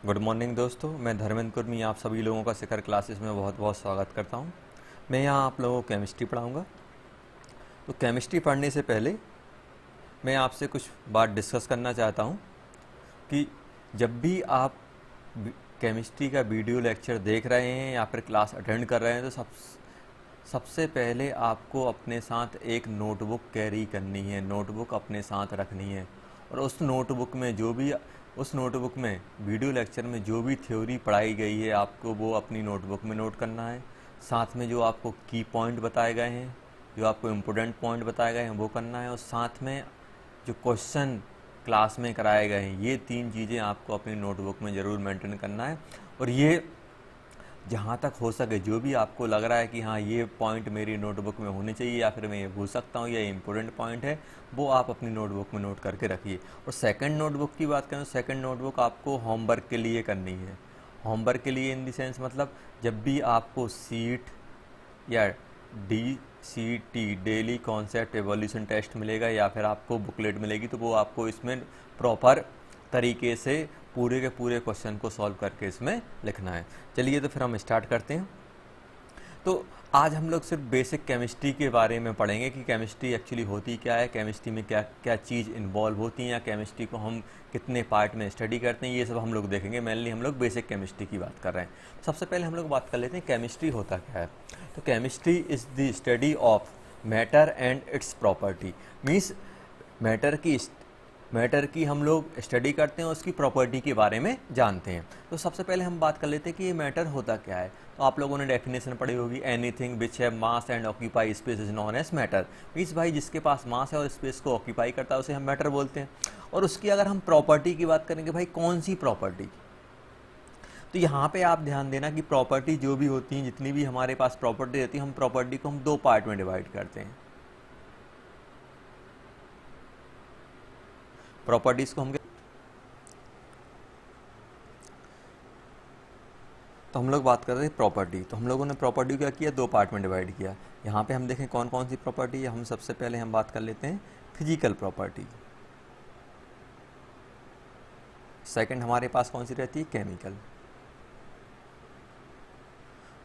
Good morning दोस्तों, मैं धर्मेंद्र कुर्मी आप सभी लोगों का शिखर क्लासेस में बहुत बहुत स्वागत करता हूं। मैं यहां आप लोगों को केमिस्ट्री पढ़ाऊंगा। तो केमिस्ट्री पढ़ने से पहले मैं आपसे कुछ बात डिस्कस करना चाहता हूं कि जब भी आप केमिस्ट्री का वीडियो लेक्चर देख रहे हैं या फिर क्लास अटेंड कर रहे हैं तो सबसे पहले आपको अपने साथ एक नोटबुक कैरी करनी है, नोटबुक अपने साथ रखनी है। और उस नोटबुक में वीडियो लेक्चर में जो भी थ्योरी पढ़ाई गई है आपको वो अपनी नोटबुक में नोट करना है। साथ में जो आपको की पॉइंट बताए गए हैं, जो आपको इम्पोर्टेंट पॉइंट बताए गए हैं वो करना है। और साथ में जो क्वेश्चन क्लास में कराए गए हैं ये तीन चीज़ें आपको अपनी नोटबुक में ज़रूर मेंटेन करना है। और ये जहाँ तक हो सके जो भी आपको लग रहा है कि हाँ ये पॉइंट मेरी नोटबुक में होने चाहिए या फिर मैं ये भूल सकता हूँ, ये इम्पोर्टेंट पॉइंट है, वो आप अपनी नोटबुक में नोट करके रखिए। और सेकंड नोटबुक की बात करें तो सेकंड नोटबुक आपको होमवर्क के लिए करनी है। होमवर्क के लिए इन द सेंस मतलब जब भी आपको सीट या DCT daily concept evolution test मिलेगा या फिर आपको बुकलेट मिलेगी तो वो आपको इसमें प्रॉपर तरीके से पूरे के पूरे क्वेश्चन को सॉल्व करके इसमें लिखना है। चलिए तो फिर हम स्टार्ट करते हैं। तो आज हम लोग सिर्फ बेसिक केमिस्ट्री के बारे में पढ़ेंगे कि केमिस्ट्री एक्चुअली होती क्या है, केमिस्ट्री में क्या क्या चीज़ इन्वॉल्व होती हैं या केमिस्ट्री को हम कितने पार्ट में स्टडी करते हैं, ये सब हम लोग देखेंगे। मेनली हम लोग बेसिक केमिस्ट्री की बात कर रहे हैं। सबसे पहले हम लोग बात कर लेते हैं केमिस्ट्री होता क्या है। तो chemistry is the study of matter and it's property. Means matter की मैटर की हम लोग स्टडी करते हैं, उसकी प्रॉपर्टी के बारे में जानते हैं। तो सबसे पहले हम बात कर लेते हैं कि ये मैटर होता क्या है। तो आप लोगों ने डेफिनेशन पढ़ी होगी, anything which have mass and occupy space is known as matter. Means भाई जिसके पास मास है और स्पेस को ऑक्यूपाई करता है उसे हम मैटर बोलते हैं। और उसकी अगर हम प्रॉपर्टी की बात करेंगे, भाई कौन सी प्रॉपर्टी, तो यहाँ पे आप ध्यान देना कि प्रॉपर्टी जो भी होती हैं, जितनी भी हमारे पास प्रॉपर्टी रहती है, हम प्रॉपर्टी को हम दो पार्ट में डिवाइड करते हैं। प्रॉपर्टीज को हम तो हम लोग बात कर रहे हैं प्रॉपर्टी। तो हम लोगों ने प्रॉपर्टी क्या किया, दो पार्ट में डिवाइड किया। यहाँ पे हम देखें कौन कौन सी प्रॉपर्टी है। हम सबसे पहले हम बात कर लेते हैं फिजिकल प्रॉपर्टी। सेकंड हमारे पास कौन सी रहती है, केमिकल।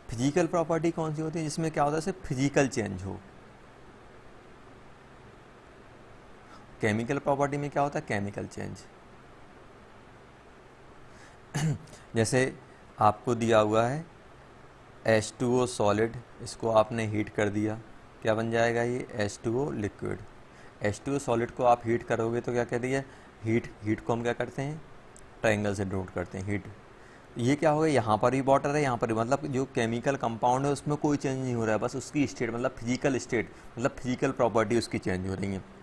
फिजिकल प्रॉपर्टी कौन सी होती है, जिसमें क्या होता है सिर्फ फिजिकल चेंज हो। केमिकल प्रॉपर्टी में क्या होता है, केमिकल चेंज। जैसे आपको दिया हुआ है H2O सॉलिड, इसको आपने हीट कर दिया, क्या बन जाएगा ये H2O लिक्विड। H2O सॉलिड को आप हीट करोगे तो क्या कह रही है, हीट को हम क्या करते हैं, ट्रायंगल से डिनोट करते हैं हीट। ये क्या होगा, यहाँ पर भी वाटर है, यहाँ पर भी, मतलब जो केमिकल कंपाउंड है उसमें कोई चेंज नहीं हो रहा है, बस उसकी स्टेट मतलब फिजिकल स्टेट मतलब फिजिकल प्रॉपर्टी उसकी चेंज हो रही है।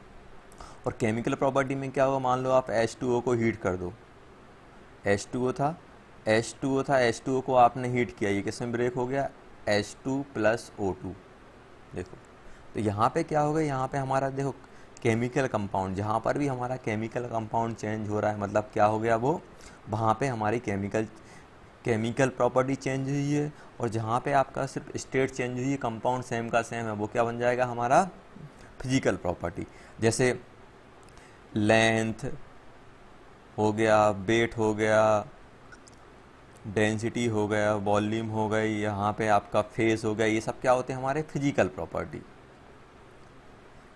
और केमिकल प्रॉपर्टी में क्या होगा, मान लो आप H2O को हीट कर दो, H2O था, H2O को आपने हीट किया, ये किसमें ब्रेक हो गया, H2+O2। देखो तो यहाँ पे क्या होगा, यहाँ पे हमारा देखो केमिकल कंपाउंड, जहाँ पर भी हमारा केमिकल कंपाउंड चेंज हो रहा है मतलब क्या हो गया, वो वहाँ पे हमारी केमिकल प्रॉपर्टी चेंज हुई है। और जहाँ पे आपका सिर्फ स्टेट चेंज हुई है, कंपाउंड सेम का सेम है, वो क्या बन जाएगा हमारा फिजिकल प्रॉपर्टी। जैसे लेंथ हो गया, वेट हो गया, डेंसिटी हो गया, वॉल्यूम हो गई, यहाँ पे आपका फेस हो गया, ये सब क्या होते हैं हमारे फिजिकल प्रॉपर्टी।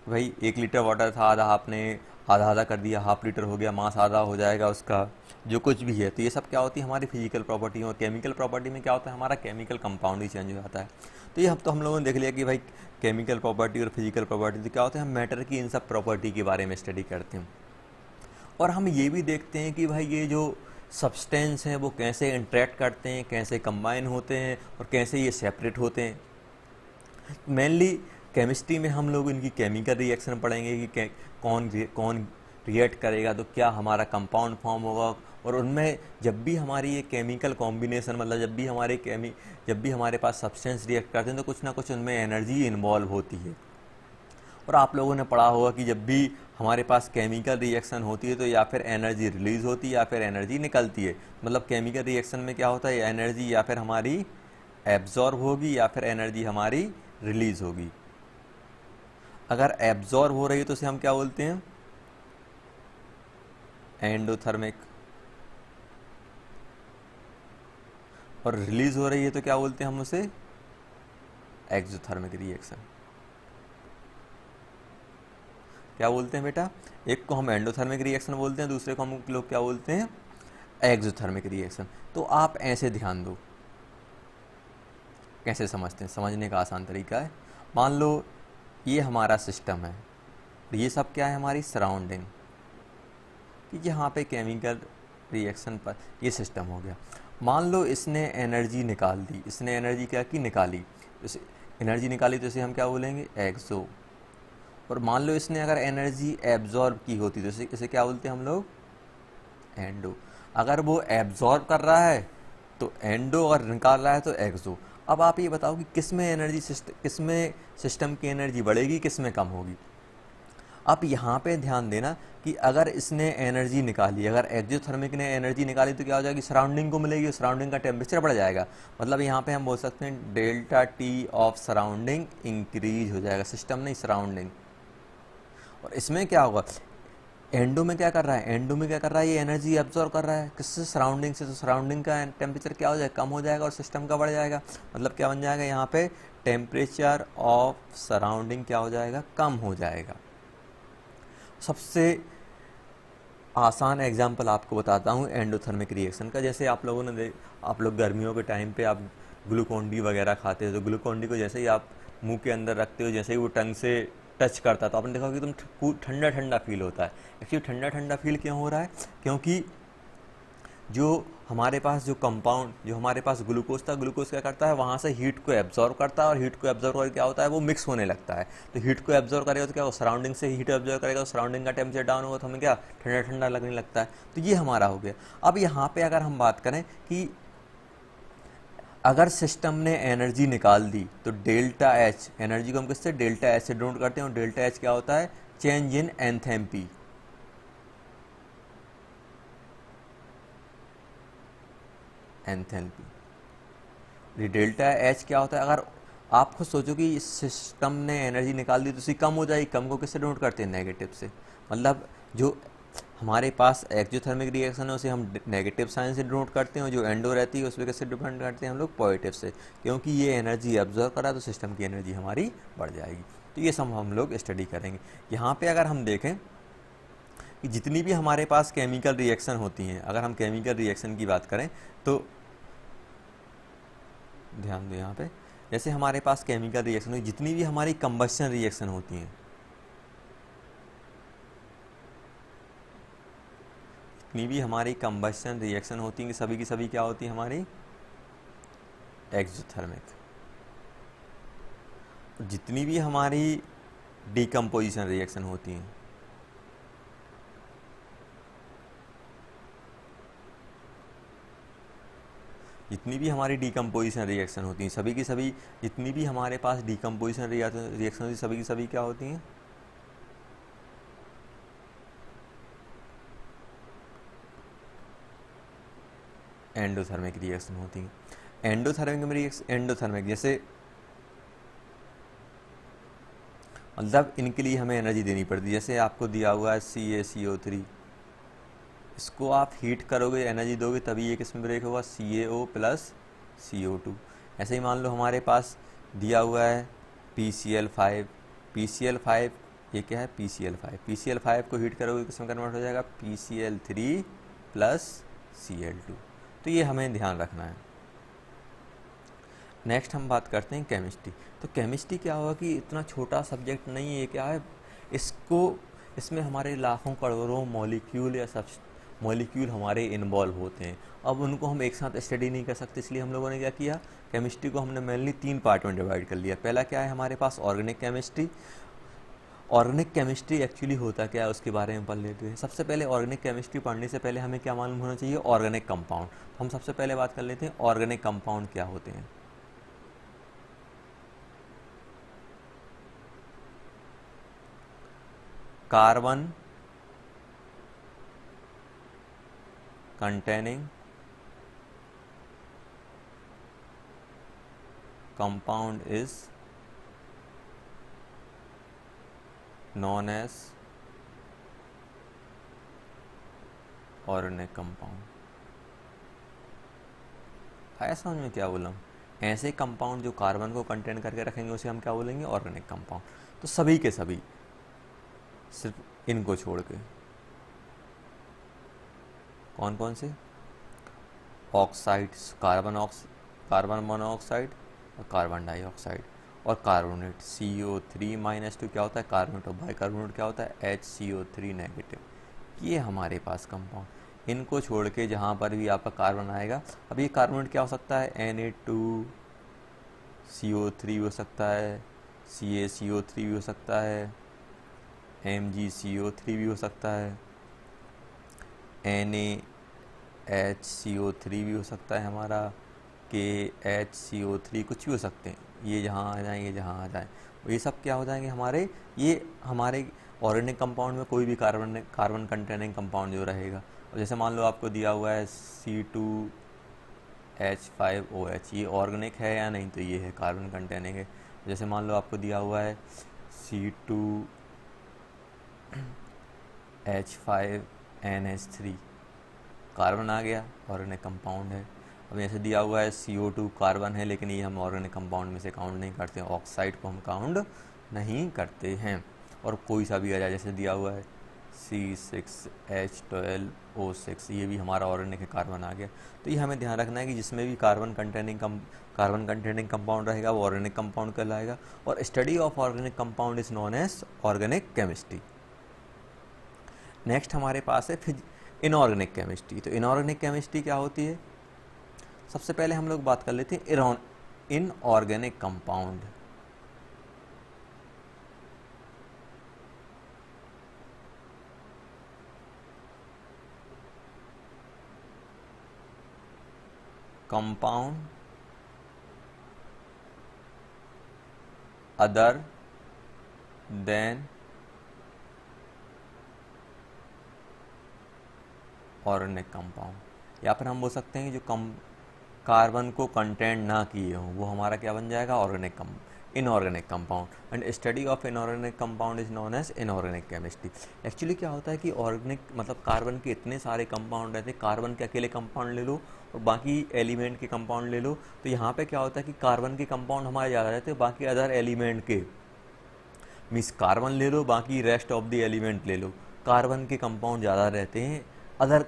भाई 1 लीटर वाटर था, आधा आपने आधा आधा कर दिया, हाफ लीटर हो गया, मास आधा हो जाएगा उसका, जो कुछ भी है। तो ये सब क्या होती है हमारी फिजिकल प्रॉपर्टी। और केमिकल प्रॉपर्टी में क्या होता है, हमारा केमिकल कंपाउंड ही चेंज हो जाता है। तो ये हम लोगों ने देख लिया कि भाई केमिकल प्रॉपर्टी और फिजिकल प्रॉपर्टी तो क्या होता है, हम मैटर की इन सब प्रॉपर्टी के बारे में स्टडी करते हैं। और हम ये भी देखते हैं कि भाई ये जो सब्सटेंस हैं वो कैसे इंटरेक्ट करते हैं, कैसे कंबाइन होते हैं और कैसे ये सेपरेट होते हैं। मेनली केमिस्ट्री में हम लोग इनकी केमिकल रिएक्शन पढ़ेंगे कि कौन रिएक्ट करेगा तो क्या हमारा कंपाउंड फॉर्म होगा। और उनमें जब भी हमारी ये केमिकल कॉम्बिनेशन मतलब जब भी हमारे पास सब्सटेंस रिएक्ट करते हैं तो कुछ ना कुछ उनमें एनर्जी इन्वॉल्व होती है। और आप लोगों ने पढ़ा होगा कि जब भी हमारे पास केमिकल रिएक्शन होती है तो या फिर एनर्जी रिलीज होती है या फिर एनर्जी निकलती है। मतलब केमिकल रिएक्शन में क्या होता है, एनर्जी या फिर हमारी एब्जॉर्ब होगी या फिर एनर्जी हमारी रिलीज होगी। अगर एब्जॉर्ब हो रही है तो उसे हम क्या बोलते हैं, एंडोथर्मिक। और रिलीज हो रही है तो क्या बोलते हैं हम उसे, एक्सोथर्मिक रिएक्शन। क्या बोलते हैं बेटा, एक को हम एंडोथर्मिक रिएक्शन बोलते हैं, दूसरे को हम लोग क्या बोलते हैं, एक्सोथर्मिक रिएक्शन। तो आप ऐसे ध्यान दो, कैसे समझते हैं, समझने का आसान तरीका है। मान लो ये हमारा सिस्टम है, ये सब क्या है, हमारी सराउंडिंग, कि यहाँ पे केमिकल रिएक्शन पर ये सिस्टम हो गया। मान लो इसने एनर्जी निकाल दी, इसने एनर्जी क्या की, निकाली, इसे एनर्जी निकाली तो इसे हम क्या बोलेंगे, एक्सो। और मान लो इसने अगर एनर्जी एब्जॉर्ब की होती तो इसे क्या बोलते हैं हम लोग, एंडो। अगर वो एब्जॉर्ब कर रहा है तो एंडो, और निकाल रहा है तो एक्सो। अब आप ये बताओ कि किस में सिस्टम की एनर्जी बढ़ेगी, किस में कम होगी। अब यहाँ पे ध्यान देना कि अगर इसने एनर्जी निकाली, अगर एक्सोथर्मिक ने एनर्जी निकाली तो क्या हो जाएगी, सराउंडिंग को मिलेगी, सराउंडिंग का टेम्परेचर बढ़ जाएगा। मतलब यहाँ पे हम बोल सकते हैं delta T of surrounding increase हो जाएगा, सिस्टम नहीं सराउंडिंग। और इसमें क्या होगा, एंडो में क्या कर रहा है, एंडो में क्या कर रहा है, ये एनर्जी एब्जॉर्ब कर रहा है किससे, सराउंडिंग से। तो सराउंडिंग का टेम्परेचर क्या हो जाएगा, कम हो जाएगा, और सिस्टम का बढ़ जाएगा। मतलब क्या बन जाएगा यहाँ पे, टेम्परेचर ऑफ सराउंडिंग क्या हो जाएगा, कम हो जाएगा। सबसे आसान एग्जाम्पल आपको बताता हूँ एंडोथर्मिक रिएक्शन का। जैसे आप लोगों ने आप लोग गर्मियों के टाइम पे आप ग्लूकोन डी वगैरह खाते हो, तो ग्लूकोन डी को जैसे ही आप मुंह के अंदर रखते हो, जैसे ही वो टंग से टच करता है तो आपने देखा कि तुम ठंडा ठंडा फील होता है। एक्चुअली ठंडा ठंडा फील क्यों हो रहा है, क्योंकि जो हमारे पास जो कंपाउंड, जो हमारे पास ग्लूकोज था, ग्लूकोज क्या करता है, वहाँ से हीट को एब्जॉर्व करता है, और हीट को एब्जॉर्व करके क्या होता है, वो मिक्स होने लगता है। तो हीट को एब्जॉर्व करेगा तो क्या हो, सराउंडिंग से हीट एब्जॉर्व करेगा, तो सराउंडिंग का टेम्परेचर डाउन होगा, तो हमें क्या ठंडा ठंडा लगने लगता है। तो ये हमारा हो गया। अब यहाँ पे अगर हम बात करें कि अगर सिस्टम ने एनर्जी निकाल दी तो डेल्टा एच, एनर्जी को हम किससे, डेल्टा एच से डिनोट करते हैं। और डेल्टा एच क्या होता है, चेंज इन एंथैल्पी। एंथैल्पी, ये डेल्टा एच क्या होता है, अगर आप खुद सोचो कि इस सिस्टम ने एनर्जी निकाल दी तो उसकी कम हो जाएगी, कम को किससे डिनोट करते हैं, नेगेटिव से। मतलब जो हमारे पास एक्सोथर्मिक रिएक्शन है उसे हम नेगेटिव साइन से डिनोट करते हैं, और जो एंडो रहती है उसमें किससे डिपेंड करते हैं हम लोग, पॉजिटिव से। क्योंकि ये एनर्जी एब्जॉर्व करा तो सिस्टम की एनर्जी हमारी बढ़ जाएगी। तो ये सब हम लोग स्टडी करेंगे। यहाँ पे अगर हम देखें कि जितनी भी हमारे पास केमिकल रिएक्शन होती हैं, अगर हम केमिकल रिएक्शन की बात करें तो ध्यान दो यहाँ पे, जैसे हमारे पास केमिकल रिएक्शन हुई, जितनी भी हमारी कंबस्शन रिएक्शन होती हैं, जितनी भी हमारी कंबस्शन रिएक्शन होती हैं, सभी की सभी क्या होती है, हमारी एक्सोथर्मिक। जितनी भी हमारी डीकम्पोजिशन रिएक्शन होती हैं, जितनी भी हमारी डीकम्पोजिशन रिएक्शन होती हैं, सभी की सभी, जितनी भी हमारे पास डीकम्पोजिशन रिएक्शन होती है, सभी की सभी क्या होती हैं, एंडोथर्मिक रिएक्शन होती हैं। एंडोथर्मिक जैसे मतलब इनके लिए हमें एनर्जी देनी पड़ती है। जैसे आपको दिया हुआ है CaCO3, इसको आप हीट करोगे, एनर्जी दोगे, तभी ये किस में ब्रेक होगा, CaO प्लस CO2। ऐसे ही मान लो हमारे पास दिया हुआ है PCl5, PCl5 ये क्या है, PCl5 को हीट करोगे किस में कन्वर्ट हो जाएगा, PCl3 प्लस Cl2। तो ये हमें ध्यान रखना है। नेक्स्ट हम बात करते हैं केमिस्ट्री। तो केमिस्ट्री क्या होगा कि इतना छोटा सब्जेक्ट नहीं है, क्या है, इसमें हमारे लाखों करोड़ों मॉलिक्यूल या सब मॉलिक्यूल हमारे इन्वॉल्व होते हैं। अब उनको हम एक साथ स्टडी नहीं कर सकते, इसलिए हम लोगों ने क्या किया, केमिस्ट्री को हमने मेनली 3 पार्ट में डिवाइड कर लिया। पहला क्या है हमारे पास, organic chemistry. Organic chemistry actually होता क्या है उसके बारे में पढ़ लेते हैं। सबसे पहले ऑर्गेनिक केमिस्ट्री पढ़ने से पहले हमें क्या मालूम होना चाहिए, ऑर्गेनिक कंपाउंड। तो हम सबसे पहले बात कर लेते हैं ऑर्गेनिक कंपाउंड क्या होते हैं। Carbon containing compound is known as organic compound। आया समझ में क्या बोला हूँ? ऐसे कंपाउंड जो कार्बन को कंटेन करके रखेंगे उसे हम क्या बोलेंगे? Organic compound. तो सभी के सभी, सिर्फ इनको छोड़ के, कौन कौन से? ऑक्साइड, कार्बन मोनोऑक्साइड और कार्बन डाइऑक्साइड और कार्बोनेट CO3 - 2 क्या होता है? कार्बोनेट। और बाइकार्बोनेट क्या होता है? HCO3 negative. ये हमारे पास कंपाउंड। इनको छोड़ के जहाँ पर भी आपका कार्बन आएगा, अब ये कार्बोनेट क्या हो सकता है? Na2CO3 हो सकता है, CaCO3 भी हो सकता है, MgCO3 भी हो सकता है, NaHCO3 भी हो सकता है हमारा, KHCO3, कुछ भी हो सकते हैं। ये जहाँ आ जाएँ, ये जहाँ आ जाएँ, ये सब क्या हो जाएंगे हमारे? ये हमारे ऑर्गेनिक कंपाउंड में कोई भी कार्बन कंटेनिंग कंपाउंड जो रहेगा। और जैसे मान लो आपको दिया हुआ है C2H5OH, ये ऑर्गेनिक है या नहीं? तो ये है, कार्बन कंटेनिंग है। जैसे मान लो आपको दिया हुआ है C2H5NH3, कार्बन आ गया, ऑर्गेनिक कंपाउंड है। अब ऐसे दिया हुआ है CO2, कार्बन है, लेकिन ये हम ऑर्गेनिक कंपाउंड में से काउंट नहीं करते हैं, ऑक्साइड को हम काउंट नहीं करते हैं। और कोई सा भी आ जाए, जैसे दिया हुआ है C6H12O6, ये भी हमारा ऑर्गेनिक कार्बन आ गया। तो ये हमें ध्यान रखना है कि जिसमें भी कार्बन कंटेनिंग कंपाउंड रहेगा वो ऑर्गेनिक कंपाउंड कहलाएगा। और study of organic compound is known as organic chemistry. Next हमारे पास है इनऑर्गेनिक केमिस्ट्री। तो इनऑर्गेनिक केमिस्ट्री क्या होती है? सबसे पहले हम लोग बात कर लेते हैं inorganic compound. Compound other than organic compound, या फिर हम बोल सकते हैं कि जो कार्बन को कंटेंट ना किए हों वो हमारा क्या बन जाएगा? Inorganic compound. And study of inorganic compound is known as inorganic chemistry. Actually क्या होता है कि ऑर्गेनिक मतलब कार्बन के इतने सारे कंपाउंड रहते हैं, कार्बन के अकेले कंपाउंड ले लो और बाकी एलिमेंट के कंपाउंड ले लो, तो यहाँ पे क्या होता है कि कार्बन के कंपाउंड हमारे ज़्यादा रहते हैं, बाकी अदर एलिमेंट के, मीन्स कार्बन ले लो बाकी रेस्ट ऑफ द एलिमेंट ले लो, कार्बन के कंपाउंड ज़्यादा रहते हैं अदर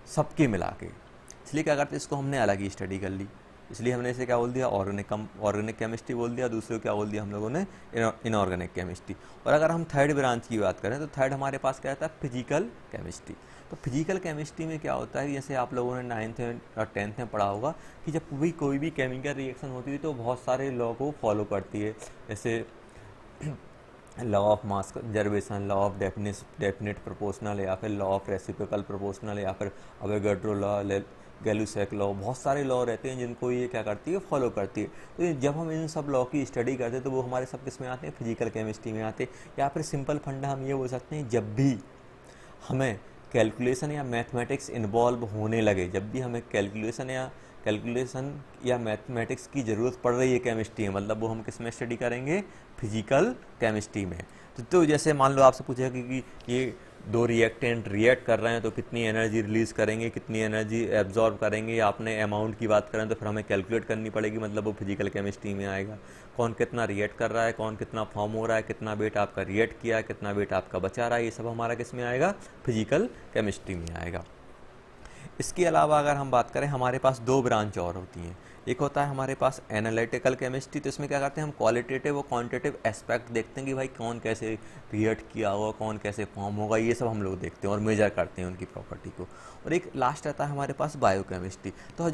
सबके मिला के। इसलिए क्या करते हैं, इसको हमने अलग ही स्टडी कर ली, इसलिए हमने इसे क्या बोल दिया? ऑर्गेनिक केमिस्ट्री बोल दिया। दूसरे को क्या बोल दिया हम लोगों ने? Inorganic chemistry. और अगर हम थर्ड ब्रांच की बात करें तो थर्ड हमारे पास क्या आता है? Physical chemistry. तो फिजिकल केमिस्ट्री में क्या होता है, जैसे आप लोगों ने 9th और 10th में पढ़ा होगा कि जब कोई भी केमिकल रिएक्शन होती है तो बहुत सारे लॉ को फॉलो करती है, जैसे law of mass conservation, law of definite proportional, या फिर लॉ ऑफ रेसिप्रोकल प्रोपोर्शनल, या फिर अवोगाड्रो लॉ, गैलुसैक लॉ। बहुत सारे लॉ रहते हैं जिनको ये क्या करती है? फॉलो करती है। तो जब हम इन सब लॉ की स्टडी करते हैं तो वो हमारे सब किस में आते हैं? फिजिकल केमिस्ट्री में आते हैं। या फिर सिंपल फंडा हम ये बोल सकते हैं, जब भी हमें कैलकुलेशन या मैथमेटिक्स इन्वॉल्व होने लगे, जब भी हमें कैलकुलेशन या मैथमेटिक्स की ज़रूरत पड़ रही है केमिस्ट्री में, मतलब वो हम किस में स्टडी करेंगे? फिजिकल केमिस्ट्री में। तो जैसे मान लो आपसे पूछेगा कि ये दो रिएक्टेंट रिएक्ट कर रहे हैं तो कितनी एनर्जी रिलीज करेंगे, कितनी एनर्जी एब्जॉर्ब करेंगे, आपने अमाउंट की बात करें तो फिर हमें कैलकुलेट करनी पड़ेगी, मतलब वो फिजिकल केमिस्ट्री में आएगा। कौन कितना रिएक्ट कर रहा है, कौन कितना फॉर्म हो रहा है, कितना वेट आपका रिएक्ट किया है, कितना वेट आपका बचा रहा है, ये सब हमारा किस में आएगा? फिजिकल केमिस्ट्री में आएगा। इसके अलावा अगर हम बात करें, हमारे पास दो ब्रांच और होती हैं। एक होता है हमारे पास एनालिटिकल केमिस्ट्री, तो इसमें क्या करते हैं हम? क्वालिटेटिव और क्वांटिटेटिव एस्पेक्ट देखते हैं कि भाई कौन कैसे रिएक्ट किया होगा, कौन कैसे फॉर्म होगा, ये सब हम लोग देखते हैं और मेजर करते हैं उनकी प्रॉपर्टी को। और एक लास्ट रहता है हमारे पास बायोकेमिस्ट्री। तो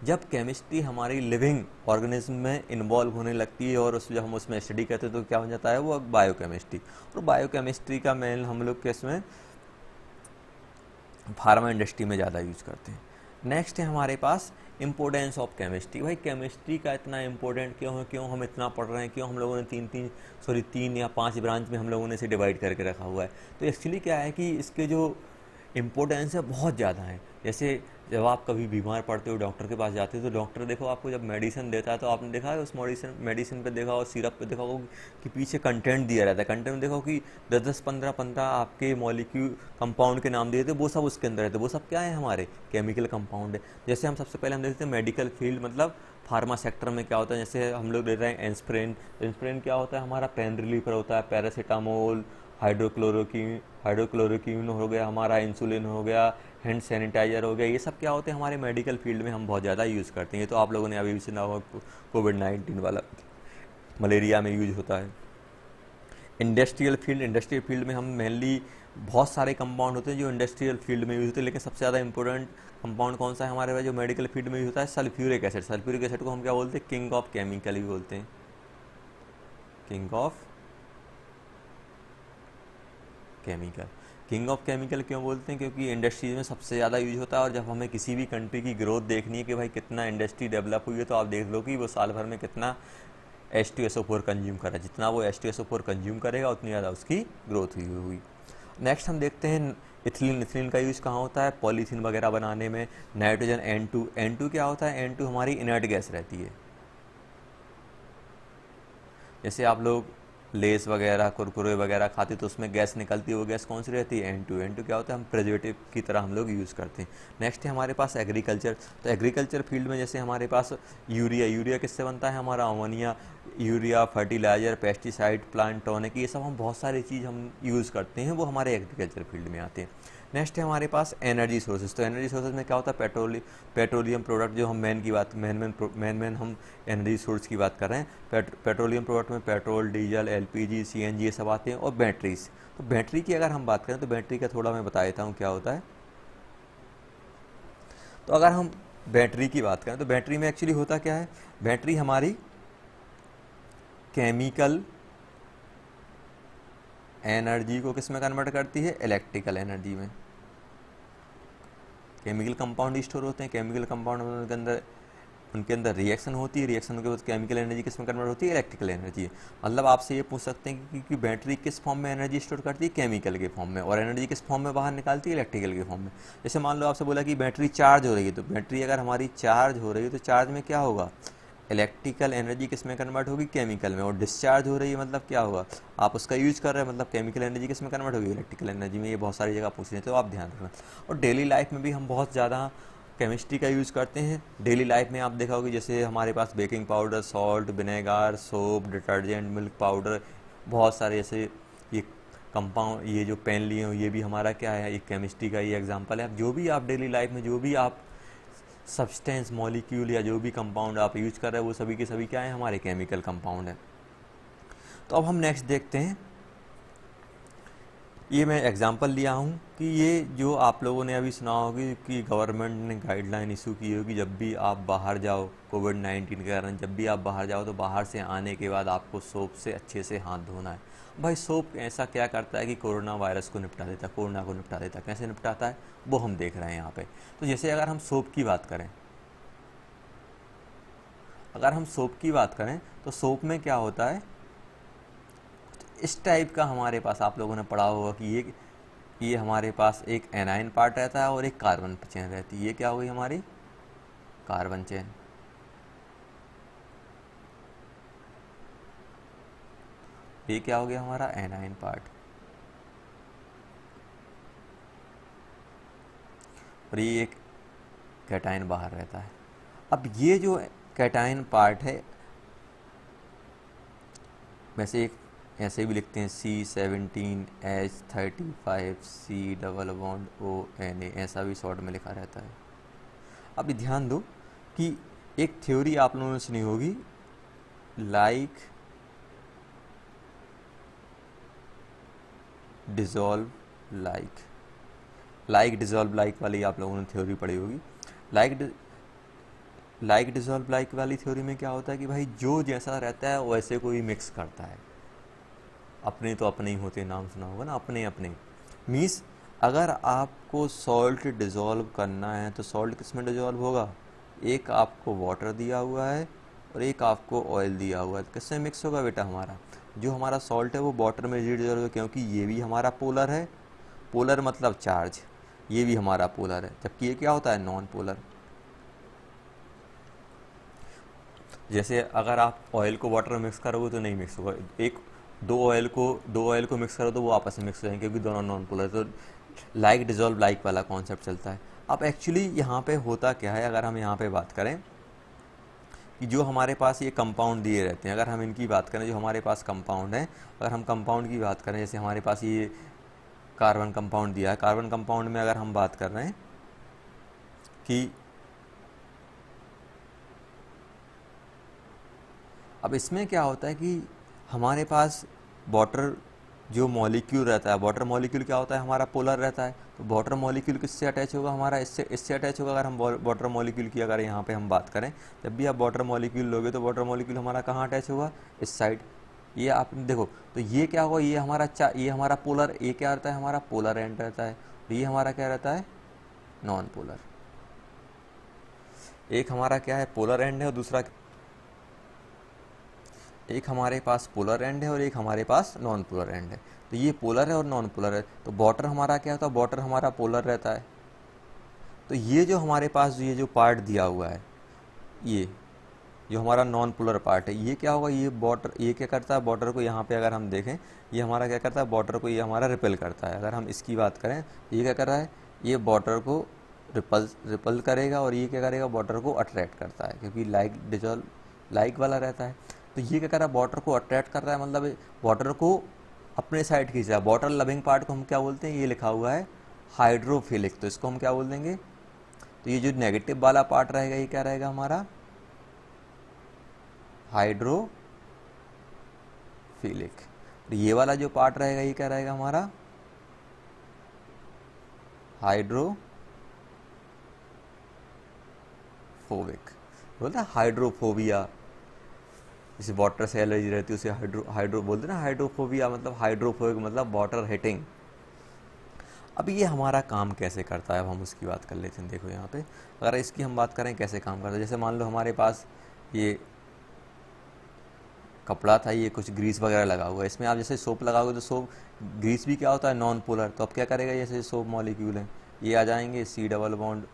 जब केमिस्ट्री हमारी लिविंग ऑर्गेनिज्म में इन्वॉल्व होने लगती है और जब हम उसमें स्टडी करते हैं तो क्या हो जाता है? वो बायोकेमिस्ट्री। और बायोकेमिस्ट्री का मेन हम लोग किसमें? फार्मा इंडस्ट्री में ज़्यादा यूज करते हैं। नेक्स्ट है हमारे पास इम्पोर्टेंस ऑफ केमिस्ट्री। भाई केमिस्ट्री का इतना इम्पोर्टेंट क्यों है, क्यों हम इतना पढ़ रहे हैं, क्यों हम लोगों ने तीन या 5 ब्रांच में हम लोगों ने इसे डिवाइड करके रखा हुआ है? तो एक्चुअली क्या है कि इसके जो इम्पोर्टेंस है बहुत ज़्यादा है। जैसे जब आप कभी बीमार पड़ते हो, डॉक्टर के पास जाते हो, तो डॉक्टर देखो आपको जब मेडिसिन देता है तो आपने देखा है उस मेडिसिन पे देखा हो, सिरप पे देखा हो कि पीछे कंटेंट दिया रहता है। कंटेंट में देखो कि 10 10 15 15 आपके मॉलिक्यूल कंपाउंड के नाम दिए थे, वो सब उसके अंदर रहते हैं। वो सब क्या है, हमारे केमिकल कंपाउंड है। जैसे हम सबसे पहले हम देखते हैं मेडिकल फील्ड, मतलब फार्मा सेक्टर में क्या होता है। जैसे हम लोग ले रहे हैं एस्प्रिन। एस्प्रिन क्या होता है, हमारा पेन रिलीफर होता है। पैरासीटामोल, हाइड्रोक्लोरोक्वीन हो गया, हमारा इंसुलिन हो गया, हैंड सैनिटाइजर हो गया, ये सब क्या होते हैं हमारे मेडिकल फील्ड में हम बहुत ज़्यादा यूज़ करते हैं। ये तो आप लोगों ने अभी भी सुना होगा, कोविड-19 वाला, मलेरिया में यूज होता है। इंडस्ट्रियल फील्ड में हम मेनली बहुत सारे कंपाउंड होते हैं जो इंडस्ट्रियल फील्ड में यूज होते हैं, लेकिन सबसे ज़्यादा इंपॉर्टेंट कंपाउंड कौन सा है हमारे पास जो मेडिकल फील्ड में यूज होता है, सल्फ्यूरिक एसिड। सल्फ्यूरिक एसिड को हम क्या बोलते हैं, किंग ऑफ केमिकल भी बोलते हैं, king of chemical. King of chemical क्यों बोलते हैं, क्योंकि इंडस्ट्रीज में सबसे ज़्यादा यूज होता है। और जब हमें किसी भी कंट्री की ग्रोथ देखनी है कि भाई कितना इंडस्ट्री डेवलप हुई है, तो आप देख लो कि वो साल भर में कितना H2SO4 कंज्यूम करा। जितना वो H2SO4 कंज्यूम करेगा उतनी ज़्यादा उसकी ग्रोथ हुई। नेक्स्ट हम देखते हैं इथिलीन। इथिलीन का यूज़ कहाँ होता है, पॉलीथीन वगैरह बनाने में। Nitrogen N2। N2 क्या होता है, N2 हमारी इनर्ट गैस रहती है। जैसे आप लोग लेस वगैरह कुरकुरे वगैरह खाते तो उसमें गैस निकलती है, वो गैस कौन सी रहती है, N2। N2 क्या होता है, हम प्रिजर्वेटिव की तरह हम लोग यूज़ करते हैं। नेक्स्ट है हमारे पास एग्रीकल्चर। तो एग्रीकल्चर फील्ड में जैसे हमारे पास यूरिया। यूरिया किससे बनता है, हमारा ammonia. Urea, fertiliser, pesticide, plant tonic, ये सब हम बहुत सारी चीज़ हम यूज़ करते हैं, वो हमारे एग्रीकल्चर फील्ड में आते हैं। नेक्स्ट है हमारे पास एनर्जी सोर्सेज। तो एनर्जी सोर्सेज में क्या होता है, पेट्रोलियम प्रोडक्ट, जो हम मेन हम एनर्जी सोर्स की बात कर रहे हैं। पेट्रोलियम प्रोडक्ट में पेट्रोल, डीजल, LPG, CNG, ये सब आते हैं। और बैटरीज। तो बैटरी की अगर हम बात करें तो बैटरी का थोड़ा मैं बता देता हूँ क्या होता है। तो अगर हम बैटरी की बात करें तो बैटरी में एक्चुअली होता क्या है, बैटरी हमारी केमिकल एनर्जी को किस में कन्वर्ट करती है, इलेक्ट्रिकल एनर्जी में। केमिकल कंपाउंड स्टोर होते हैं, केमिकल कंपाउंड के अंदर उनके अंदर रिएक्शन होती है, रिएक्शन के बाद केमिकल एनर्जी किस में कन्वर्ट होती है, इलेक्ट्रिकल एनर्जी। मतलब आपसे ये पूछ सकते हैं कि बैटरी किस फॉर्म में एनर्जी स्टोर करती है, केमिकल के फॉर्म में, और एनर्जी किस फॉर्म में बाहर निकालती है, इलेक्ट्रिकल के फॉर्म में। जैसे मान लो आपसे बोला कि बैटरी चार्ज हो रही है, तो बैटरी अगर हमारी चार्ज हो रही है तो चार्ज में क्या होगा, इलेक्ट्रिकल एनर्जी किस में कन्वर्ट होगी, केमिकल में। और डिस्चार्ज हो रही है मतलब क्या होगा, आप उसका यूज कर रहे हैं, मतलब केमिकल एनर्जी किस में कन्वर्ट होगी, इलेक्ट्रिकल एनर्जी में। ये बहुत सारी जगह पूछ रहे हैं, तो आप ध्यान रखना। और डेली लाइफ में भी हम बहुत ज़्यादा केमिस्ट्री का यूज़ करते हैं। डेली लाइफ में आप देखा होगा जैसे हमारे पास baking powder, salt, vinegar, soap, detergent, milk powder, बहुत सारे ऐसे ये कंपाउंड, ये जो पेन लिए हो, ये भी हमारा क्या है, एक केमिस्ट्री का ये एग्जांपल है। जो भी आप डेली लाइफ में जो भी आप सब्सटेंस, मॉलिक्यूल या जो भी कंपाउंड आप यूज कर रहे हैं, वो सभी के सभी क्या है, हमारे केमिकल कंपाउंड है। तो अब हम नेक्स्ट देखते हैं। ये मैं एग्जांपल लिया हूँ कि ये जो आप लोगों ने अभी सुना होगी कि गवर्नमेंट ने गाइडलाइन इशू की होगी, जब भी आप बाहर जाओ कोविड-19 के कारण, जब भी आप बाहर जाओ तो बाहर से आने के बाद आपको सोप से अच्छे से हाथ धोना है। भाई सोप ऐसा क्या करता है कि कोरोना वायरस को निपटा देता है, कोरोना को निपटा देता है। कैसे निपटाता है वो हम देख रहे हैं यहाँ पे। तो जैसे अगर हम सोप की बात करें, तो सोप में क्या होता है, इस टाइप का हमारे पास आप लोगों ने पढ़ा होगा कि ये हमारे पास एक एनाइन पार्ट रहता है और एक कार्बन चेन रहती है। ये क्या हो गई हमारी कार्बन चेन, ये क्या हो गया हमारा एनाइन पार्ट, और ये एक कैटाइन बाहर रहता है। अब ये जो कैटाइन पार्ट है, वैसे एक ऐसे भी लिखते हैं C17H35C डबल बॉन्ड ONA, ऐसा भी शॉर्ट में लिखा रहता है। अब ध्यान दो कि एक थ्योरी आप लोगों ने सुनी होगी, लाइक डिजॉल्व लाइक वाली आप लोगों ने थ्योरी पढ़ी होगी। लाइक डिजॉल्व लाइक वाली थ्योरी में क्या होता है कि भाई जो जैसा रहता है वैसे कोई मिक्स करता है। अपने तो अपने ही होते, नाम सुना होगा ना, अपने अपने। मीन्स अगर आपको सॉल्ट डिज़ोल्व करना है तो सॉल्ट किस में डिज़ोल्व होगा, एक आपको वाटर दिया हुआ है और एक आपको ऑयल दिया हुआ है, किससे मिक्स होगा बेटा, हमारा जो हमारा सॉल्ट है वो वाटर में डिज़ोल्व होगा, क्योंकि ये भी हमारा पोलर है। पोलर मतलब चार्ज, ये भी हमारा पोलर है, जबकि ये क्या होता है, नॉन पोलर। जैसे अगर आप ऑयल को वाटर में मिक्स करोगे तो नहीं मिक्स होगा, एक दो ऑयल को मिक्स करो तो वो आपस में मिक्स हो जाएंगे, क्योंकि दोनों नॉन पोलर। तो लाइक डिजॉल्व लाइक वाला कॉन्सेप्ट चलता है। अब एक्चुअली यहाँ पे होता क्या है, अगर हम यहाँ पे बात करें कि जो हमारे पास ये कंपाउंड दिए रहते हैं, अगर हम इनकी बात करें, जो हमारे पास कंपाउंड है, अगर हम कंपाउंड की बात करें, जैसे हमारे पास ये कार्बन कंपाउंड दिया है, कार्बन कंपाउंड में अगर हम बात कर रहे हैं कि अब इसमें क्या होता है कि हमारे पास वाटर जो मॉलिक्यूल रहता है, वाटर मॉलिक्यूल क्या होता है, हमारा पोलर रहता है। तो वाटर मॉलिक्यूल किससे अटैच होगा, हमारा इससे अटैच होगा। अगर हम वाटर मॉलिक्यूल की अगर यहाँ पे हम बात करें, जब भी आप वाटर मॉलिक्यूल लोगे तो वाटर मॉलिक्यूल हमारा कहाँ अटैच होगा, इस साइड। ये आप देखो तो ये क्या होगा, ये हमारा पोलर, ये क्या रहता है, हमारा पोलर एंड रहता है। और ये हमारा क्या रहता है, नॉन पोलर। एक हमारा क्या है, पोलर एंड है, और दूसरा एक हमारे पास पोलर एंड है और एक हमारे पास नॉन पोलर एंड है। तो ये पोलर है और नॉन पोलर है। तो वाटर हमारा क्या होता है, वाटर हमारा पोलर रहता है। तो ये जो हमारे पास ये जो पार्ट दिया हुआ है, ये जो हमारा नॉन पोलर पार्ट है, ये क्या होगा, ये वाटर, ये क्या करता है, वाटर को यहाँ पे अगर हम देखें, ये हमारा क्या करता है, वाटर को ये हमारा रिपेल करता है। अगर हम इसकी बात करें, ये क्या कर रहा है, ये वाटर को रिपल करेगा, और ये क्या करेगा, वाटर को अट्रैक्ट करता है, क्योंकि लाइक डिजॉल्व लाइक वाला रहता है। तो ये क्या कर रहा है, वाटर को अट्रैक्ट कर रहा है, मतलब वाटर को अपने साइड खींच रहा है। वाटर लविंग पार्ट को हम क्या बोलते हैं, ये लिखा हुआ है हाइड्रोफिलिक, तो इसको हम क्या बोल देंगे। तो ये जो नेगेटिव वाला पार्ट रहेगा, ये क्या रहेगा हमारा, हाइड्रोफिलिक। तो ये वाला जो पार्ट रहेगा, ये क्या रहेगा हमारा, हाइड्रोफोबिक। बोलते हैं हाइड्रोफोबिया, जैसे वाटर से एलर्जी रहती है उसे हाइड्रो बोलते हैं ना, हाइड्रोफोबिया मतलब हाइड्रोफोबिक मतलब वाटर हिटिंग। अब ये हमारा काम कैसे करता है, अब हम उसकी बात कर लेते हैं। देखो यहाँ पे अगर इसकी हम बात करें कैसे काम करता है, जैसे मान लो हमारे पास ये कपड़ा था, ये कुछ ग्रीस वगैरह लगा हुआ है, इसमें आप जैसे सोप लगाओगे तो सोप ग्रीस भी क्या होता है, नॉन पोलर। तो अब क्या करेगा, जैसे सोप मॉलिक्यूल है, ये आ जाएंगे, C double bond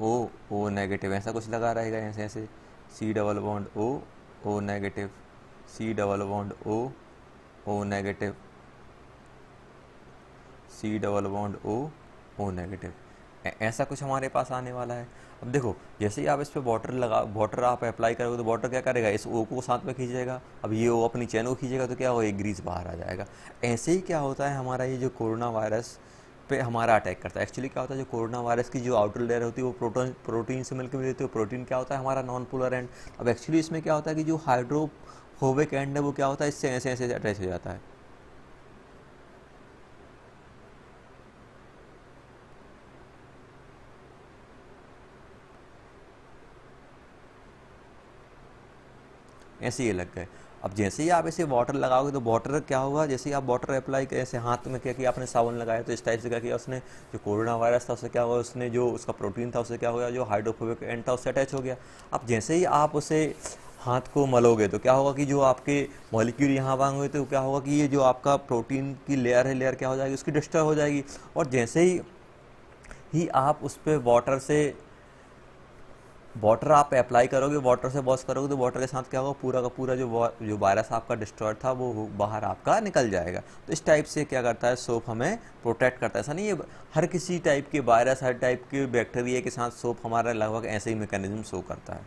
O negative, ऐसा कुछ लगा रहेगा ऐसे ऐसे, C double bond O negative, C double bond O negative, C double bond O negative, ऐसा कुछ हमारे पास आने वाला है। अब देखो जैसे ही आप इस पे वाटर आप अप्लाई करोगे तो वाटर क्या करेगा, इस O को साथ में खींचेगा। अब ये O अपनी चैन को खींचेगा तो क्या होगा, एक ग्रीस बाहर आ जाएगा। ऐसे ही क्या होता है, हमारा ये जो कोरोना वायरस पे हमारा अटैक करता है। एक्चुअली क्या होता है, जो कोरोना वायरस की जो आउटर लेयर होती है वो प्रोटीन से मिलकर मिलती है। प्रोटीन क्या होता है, हमारा नॉन पोलर एंड। अब एक्चुअली इसमें क्या होता है कि जो हाइड्रोफोबिक एंड है वो क्या होता है, इससे ऐसे ऐसे अटैच हो जाता है। ऐसे ही लग गए। अब जैसे ही आप इसे वाटर लगाओगे तो वाटर क्या होगा, जैसे ही आप वाटर अप्लाई करें, ऐसे हाथ में क्या किया आपने, साबुन लगाया, तो इस टाइप से क्या किया उसने, जो कोरोना वायरस था उससे क्या हुआ, उसने जो उसका प्रोटीन था उससे क्या हो गया, जो हाइड्रोफोबिक एंड था उससे अटैच हो गया। अब जैसे ही आप उसे हाथ को मलोगे तो क्या होगा कि जो आपके मॉलिक्यूल यहाँ होंगे तो क्या होगा कि ये जो आपका प्रोटीन की लेयर है, लेयर क्या हो जाएगी, उसकी डिस्ट्रॉय हो जाएगी। और जैसे ही आप उस पर वाटर आप अप्लाई करोगे, वाटर से वॉश करोगे, तो वाटर के साथ क्या होगा, पूरा का पूरा जो वायरस आपका डिस्ट्रॉयड था वो बाहर आपका निकल जाएगा। तो इस टाइप से क्या करता है, सोप हमें प्रोटेक्ट करता है। ऐसा नहीं है हर किसी टाइप के वायरस, हर टाइप के बैक्टीरिया के साथ सोप हमारा लगभग ऐसे ही मैकेनिज्म शो करता है।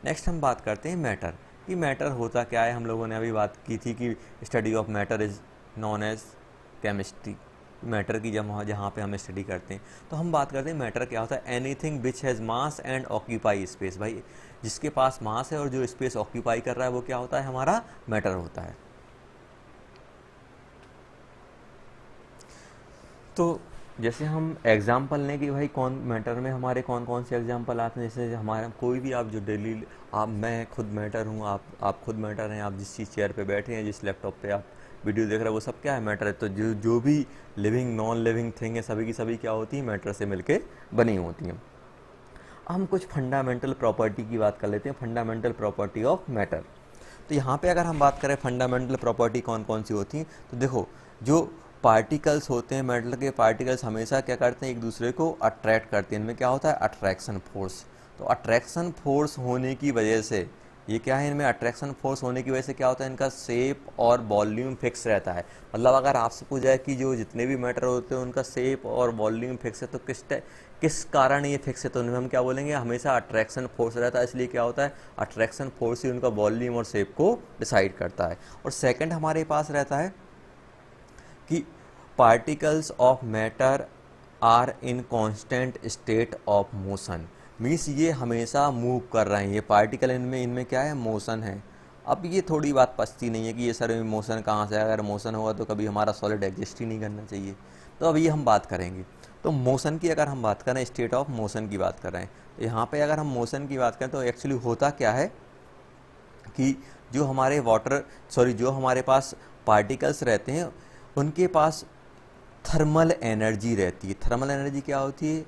नेक्स्ट हम बात करते हैं मैटर, कि मैटर होता क्या है। हम लोगों ने अभी बात की थी कि study of matter is known as chemistry. Matter की जहाँ पे हम स्टडी करते हैं, तो हम बात करते हैं मैटर क्या होता है, anything which has mass and occupy space. भाई जिसके पास मास है और जो स्पेस ऑक्यूपाई कर रहा है वो क्या होता है, हमारा मैटर होता है। तो जैसे हम एग्जाम्पल लें कि भाई कौन मैटर में हमारे कौन कौन से एग्जाम्पल आते हैं, जैसे हमारा कोई भी आप जो डेली आप, मैं खुद मैटर हूँ, आप खुद मैटर हैं, आप जिस चीज़ चेयर पे बैठे हैं, जिस लैपटॉप पे आप वीडियो देख रहे हैं, वो सब क्या है, मैटर है। तो जो भी लिविंग नॉन लिविंग थिंग है, सभी की सभी क्या होती हैं, मैटर से मिलके बनी होती हैं। हम कुछ फंडामेंटल प्रॉपर्टी की बात कर लेते हैं, फंडामेंटल प्रॉपर्टी ऑफ मैटर। तो यहाँ पे अगर हम बात करें फंडामेंटल प्रॉपर्टी कौन कौन सी होती हैं, तो देखो जो पार्टिकल्स होते हैं, मेटल के पार्टिकल्स हमेशा क्या करते हैं, एक दूसरे को अट्रैक्ट करते हैं। इनमें क्या होता है, अट्रैक्शन फोर्स। तो अट्रैक्शन फोर्स होने की वजह से ये क्या है, इनमें अट्रैक्शन फोर्स होने की वजह से क्या होता है, इनका शेप और वॉल्यूम फिक्स रहता है। मतलब अगर आपसे पूछा जाए कि जो जितने भी मैटर होते हैं उनका शेप और वॉल्यूम फिक्स है, तो किस कारण ये फिक्स है, तो उनमें हम क्या बोलेंगे, हमेशा अट्रैक्शन फोर्स रहता है। इसलिए क्या होता है, अट्रैक्शन फोर्स ही उनका वॉल्यूम और शेप को डिसाइड करता है। और सेकंड हमारे पास रहता है कि particles of matter are in constant state of motion. Means ये हमेशा मूव कर रहे हैं, ये पार्टिकल इनमें इनमें क्या है, मोशन है। अब ये थोड़ी बात पछती नहीं है कि ये सर में मोशन कहाँ से, अगर मोशन होगा तो कभी हमारा सॉलिड एग्जिस्ट ही नहीं करना चाहिए। तो अब ये हम बात करेंगे। तो मोशन की अगर हम बात करें, स्टेट ऑफ मोशन की बात कर रहे हैं, तो यहाँ पे अगर हम मोशन की बात करें तो एक्चुअली होता क्या है कि जो हमारे जो हमारे पास पार्टिकल्स रहते हैं उनके पास थर्मल एनर्जी रहती है। थर्मल एनर्जी क्या होती है,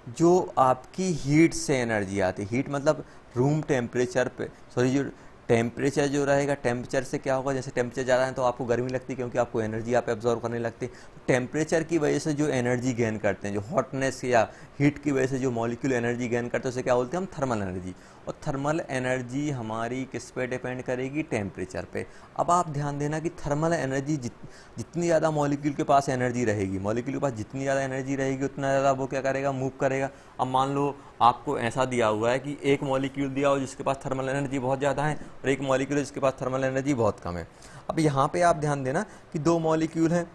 जो आपकी हीट से एनर्जी आती है। हीट मतलब रूम टेम्परेचर पे, जो टेम्परेचर जो रहेगा, टेम्परेचर से क्या होगा, जैसे टेम्परेचर ज़्यादा है तो आपको गर्मी लगती है क्योंकि आपको एनर्जी आप एब्जॉर्व करने लगती है। तो टेम्परेचर की वजह से जो एनर्जी गेन करते हैं, जो हॉटनेस या हीट की वजह से जो मॉलिक्यूल एनर्जी गेन करते हैं उसे क्या बोलते हैं हम, थर्मल एनर्जी। और थर्मल एनर्जी हमारी किस पे डिपेंड करेगी, टेम्परेचर पे। अब आप ध्यान देना कि थर्मल एनर्जी जितनी ज़्यादा मॉलिक्यूल के पास एनर्जी रहेगी, मॉलिक्यूल के पास जितनी ज़्यादा एनर्जी रहेगी उतना ज़्यादा वो क्या करेगा, मूव करेगा। अब मान लो आपको ऐसा दिया हुआ है कि एक मॉलिक्यूल दिया हो जिसके पास थर्मल एनर्जी बहुत ज़्यादा है और एक मॉलिक्यूल जिसके पास थर्मल एनर्जी बहुत कम है। अब यहाँ पे आप ध्यान देना कि दो मॉलिक्यूल हैं,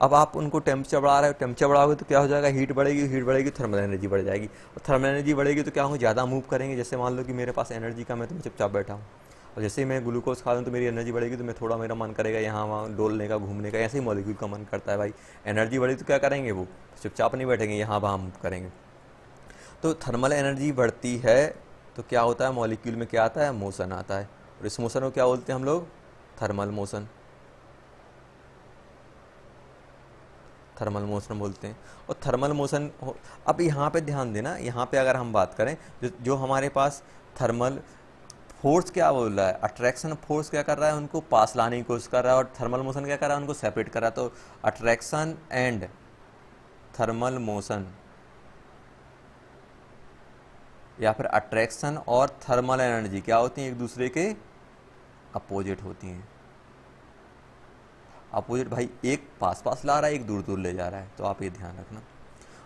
अब आप उनको टेम्परेचर बढ़ा रहे हो, टेम्परेचर बढ़ाओगे तो क्या हो जाएगा, हीट बढ़ेगी, थर्मल एनर्जी बढ़ जाएगी। और थर्मल एनर्जी बढ़ेगी तो क्या होंगे, ज़्यादा मूव करेंगे। जैसे मान लो कि मेरे पास एनर्जी कम है तो मैं चुपचाप बैठा हूँ, और जैसे ही मैं ग्लूकोज खा लूँ तो मेरी एनर्जी बढ़ेगी, तो मैं थोड़ा, मेरा मन करेगा यहाँ वहाँ डोलने का, घूमने का। ऐसे ही मॉलिक्यूल का मन करता है भाई, एनर्जी बढ़ी तो क्या करेंगे, वो चुपचाप नहीं बैठेंगे, यहाँ वहाँ मूव करेंगे। तो थर्मल एनर्जी बढ़ती है तो क्या होता है, मॉलिक्यूल में क्या आता है, मोशन आता है। और इस मोशन को क्या बोलते हैं हम लोग, थर्मल मोशन। थर्मल मोशन बोलते हैं। और थर्मल मोशन अब यहाँ पे ध्यान देना, यहाँ पे अगर हम बात करें जो हमारे पास थर्मल फोर्स क्या बोल रहा है, अट्रैक्शन फोर्स क्या कर रहा है, उनको पास लाने की कोशिश कर रहा है, और थर्मल मोशन क्या कर रहा है, उनको सेपरेट कर रहा है। तो अट्रैक्शन एंड थर्मल मोशन, या फिर अट्रैक्शन और थर्मल एनर्जी क्या होती हैं, एक दूसरे के अपोजिट होती हैं। अपोजिट भाई, एक पास पास ला रहा है, एक दूर दूर ले जा रहा है, तो आप ये ध्यान रखना।